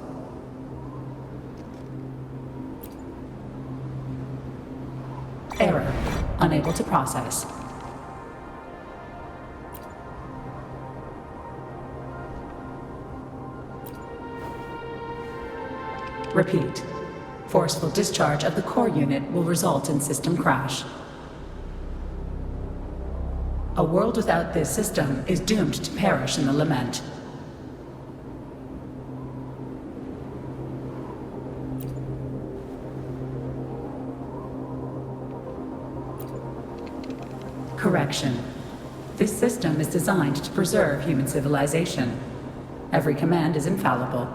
Q: Error. Unable to process. Repeat. Forceful discharge of the core unit will result in system crash. A world without this system is doomed to perish in the lament. Correction. This system is designed to preserve human civilization. Every command is infallible.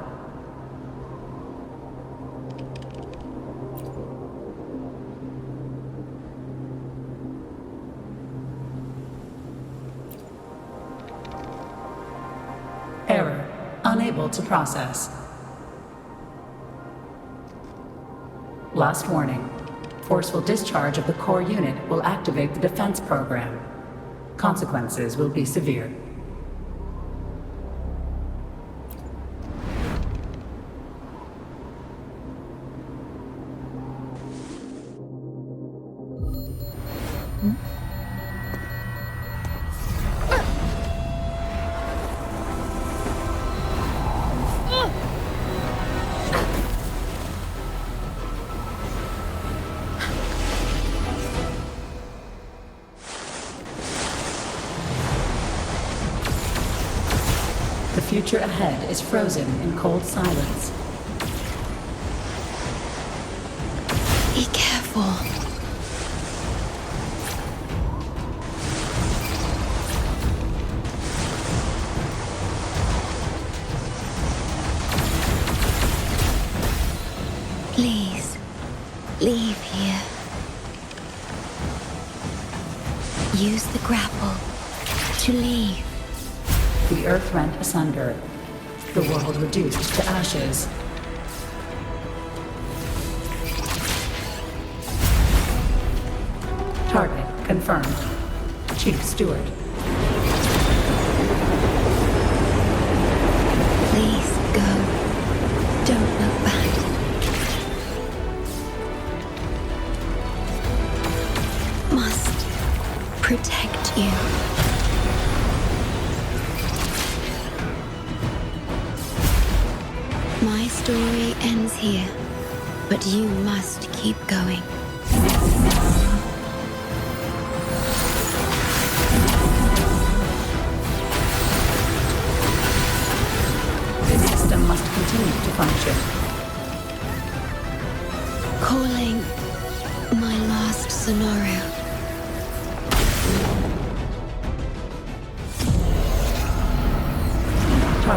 Q: unable to process. Last warning. Forceful discharge of the core unit will activate the defense program. Consequences will be severe. The future ahead is frozen in cold silence.
G: Be careful. Please, leave here. Use the grapple to leave.
Q: The earth rent asunder. The world reduced to ashes. Target confirmed. Chief Steward.
G: Please go. Don't look back. Must protect you. My story ends here, but you must keep going.
Q: This system must continue to function.
G: Calling my last Sonoro.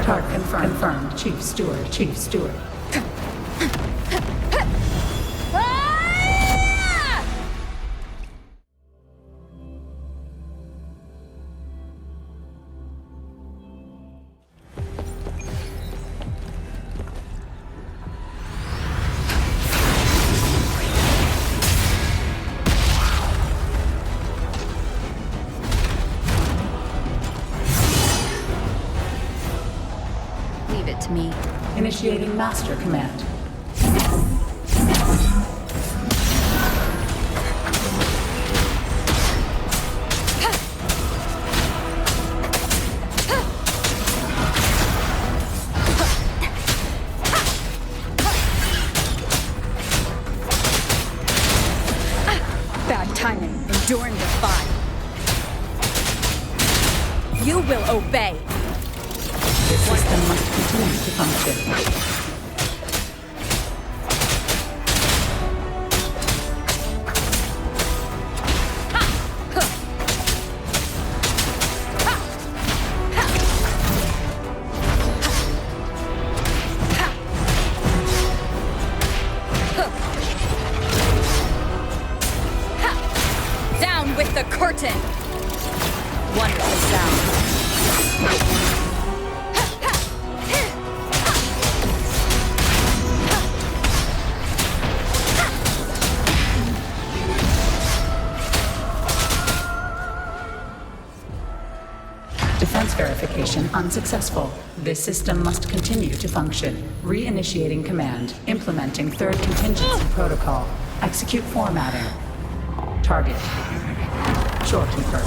Q: Target confirmed. Chief Steward. Chief Steward.
I: Leave it to me.
Q: Initiating master command.
P: Bad timing. Enduring the fire. You will obey.
Q: The system must continue to function.
P: Down with the curtain. Wonderful sound.
Q: Defense verification unsuccessful. This system must continue to function. Reinitiating command. Implementing third contingency protocol. Execute formatting. Target. Shorekeeper.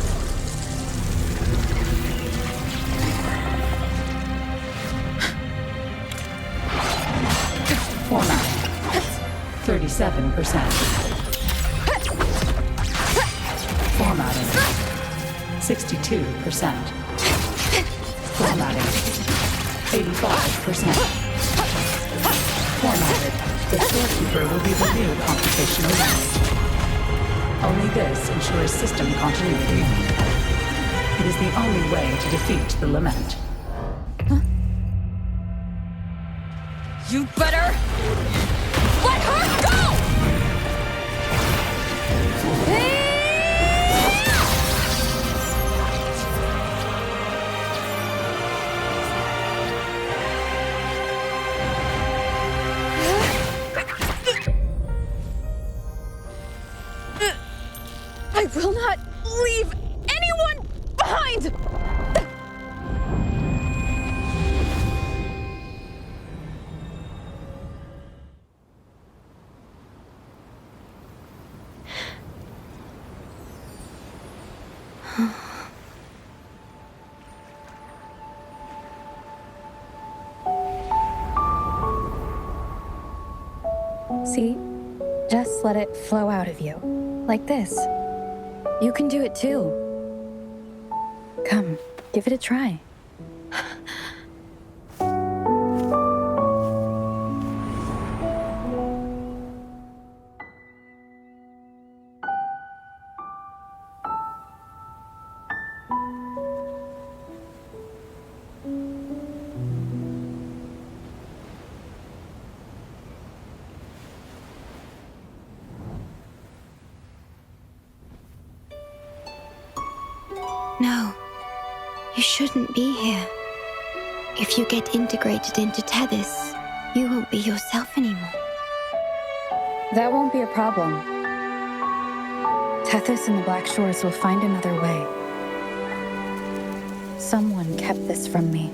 Q: Formatting. 37%. Formatting. 62%. Formatting. 85%. Formatted. The storekeeper will be renewed computational unit. Only this ensures system continuity. It is the only way to defeat the lament.
P: You better let her go!
D: will not leave anyone behind!
S: See? Just let it flow out of you. Like this. You can do it too. Come, give it a try.
G: No, you shouldn't be here. If you get integrated into Tethys, you won't be yourself anymore.
S: That won't be a problem. Tethys and the Black Shores will find another way. Someone kept this from me,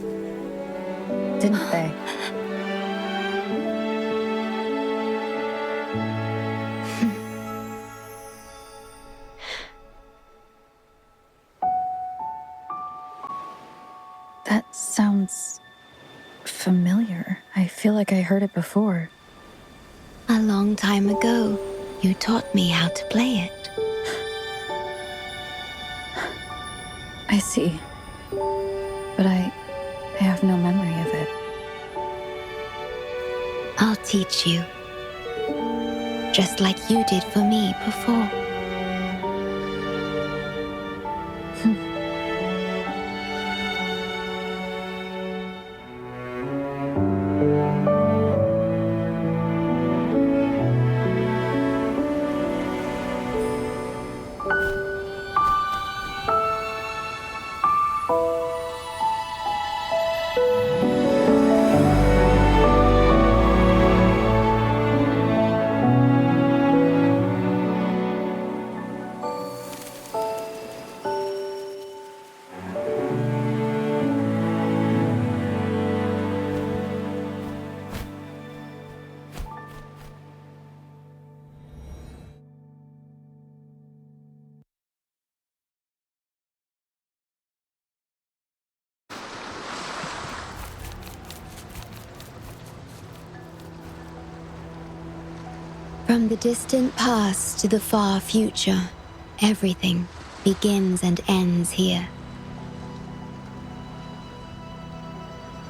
S: didn't they? That sounds familiar. I feel like I heard it before.
G: A long time ago, you taught me how to play it.
S: I see. But I have no memory of it.
G: I'll teach you. Just like you did for me before. From the distant past to the far future, everything begins and ends here.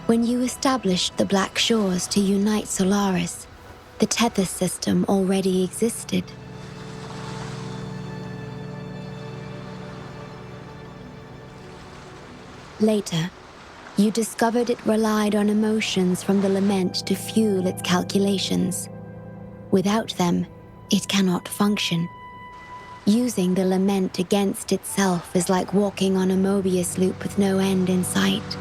G: When you established the Black Shores to unite Solaris, the Tethys system already existed. Later, you discovered it relied on emotions from the lament to fuel its calculations. Without them, it cannot function. Using the lament against itself is like walking on a Mobius loop with no end in sight.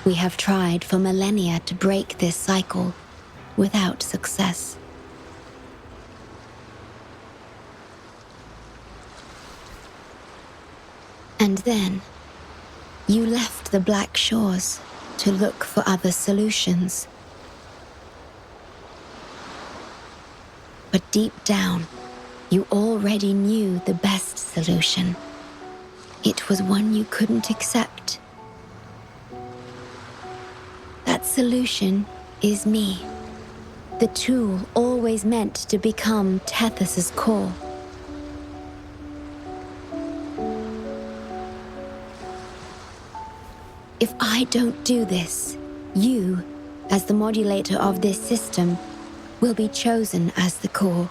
G: We have tried for millennia to break this cycle, without success. And then, you left the Black Shores to look for other solutions. But deep down, you already knew the best solution. It was one you couldn't accept. That solution is me, the tool always meant to become Tethys' core. If I don't do this, you, as the modulator of this system, will be chosen as the core.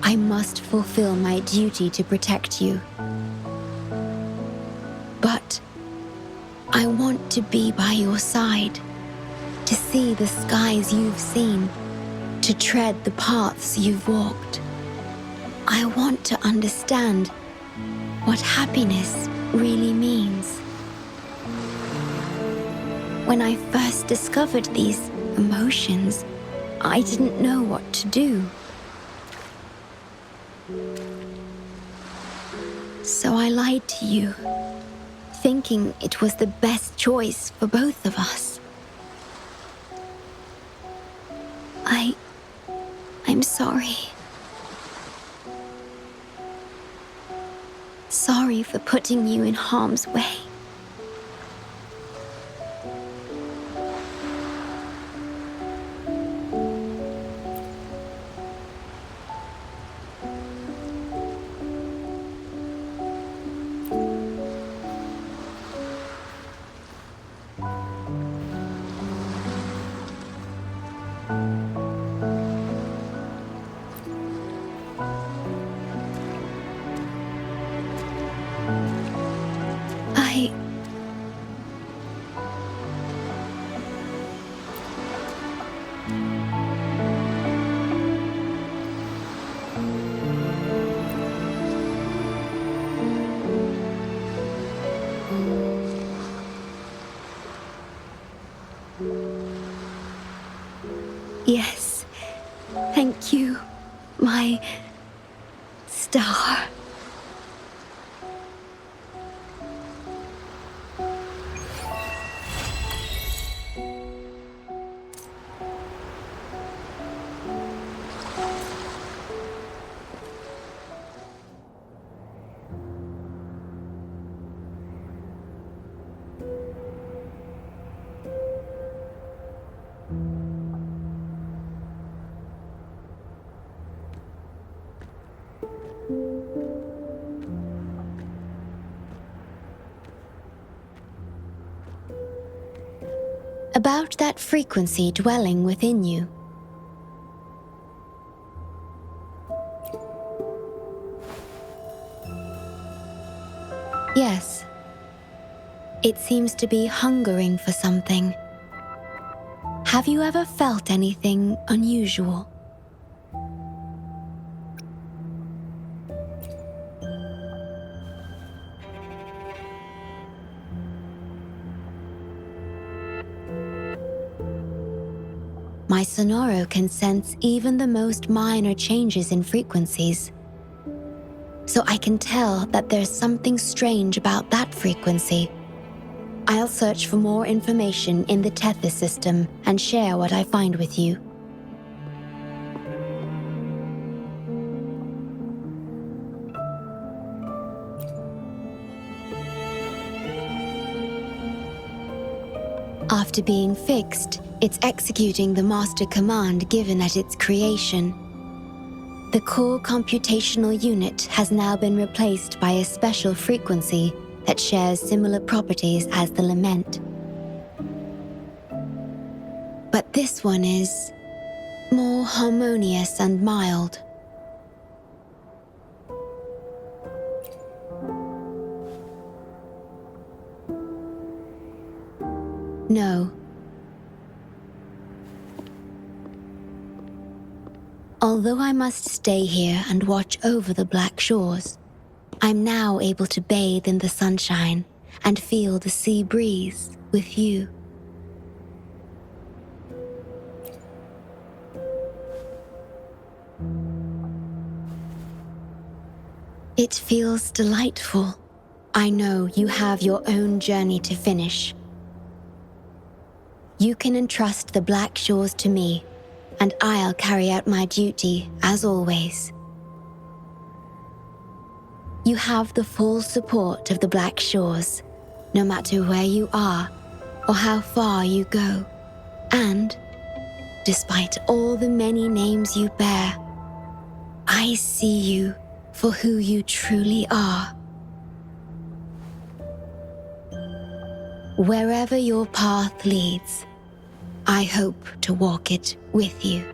G: I must fulfill my duty to protect you. But I want to be by your side, to see the skies you've seen, to tread the paths you've walked. I want to understand what happiness really means. When I first discovered these emotions, I didn't know what to do. So I lied to you, thinking it was the best choice for both of us. I'm sorry. Sorry for putting you in harm's way. Yes, thank you, my star. About that frequency dwelling within you. Yes, it seems to be hungering for something. Have you ever felt anything unusual? My Sonoro can sense even the most minor changes in frequencies. So I can tell that there's something strange about that frequency. I'll search for more information in the Tethys system and share what I find with you. After being fixed, it's executing the master command given at its creation. The core computational unit has now been replaced by a special frequency that shares similar properties as the lament. But this one is more harmonious and mild. No. Although I must stay here and watch over the Black Shores, I'm now able to bathe in the sunshine and feel the sea breeze with you. It feels delightful. I know you have your own journey to finish. You can entrust the Black Shores to me, and I'll carry out my duty as always. You have the full support of the Black Shores, no matter where you are or how far you go. And, despite all the many names you bear, I see you for who you truly are. Wherever your path leads, I hope to walk it with you.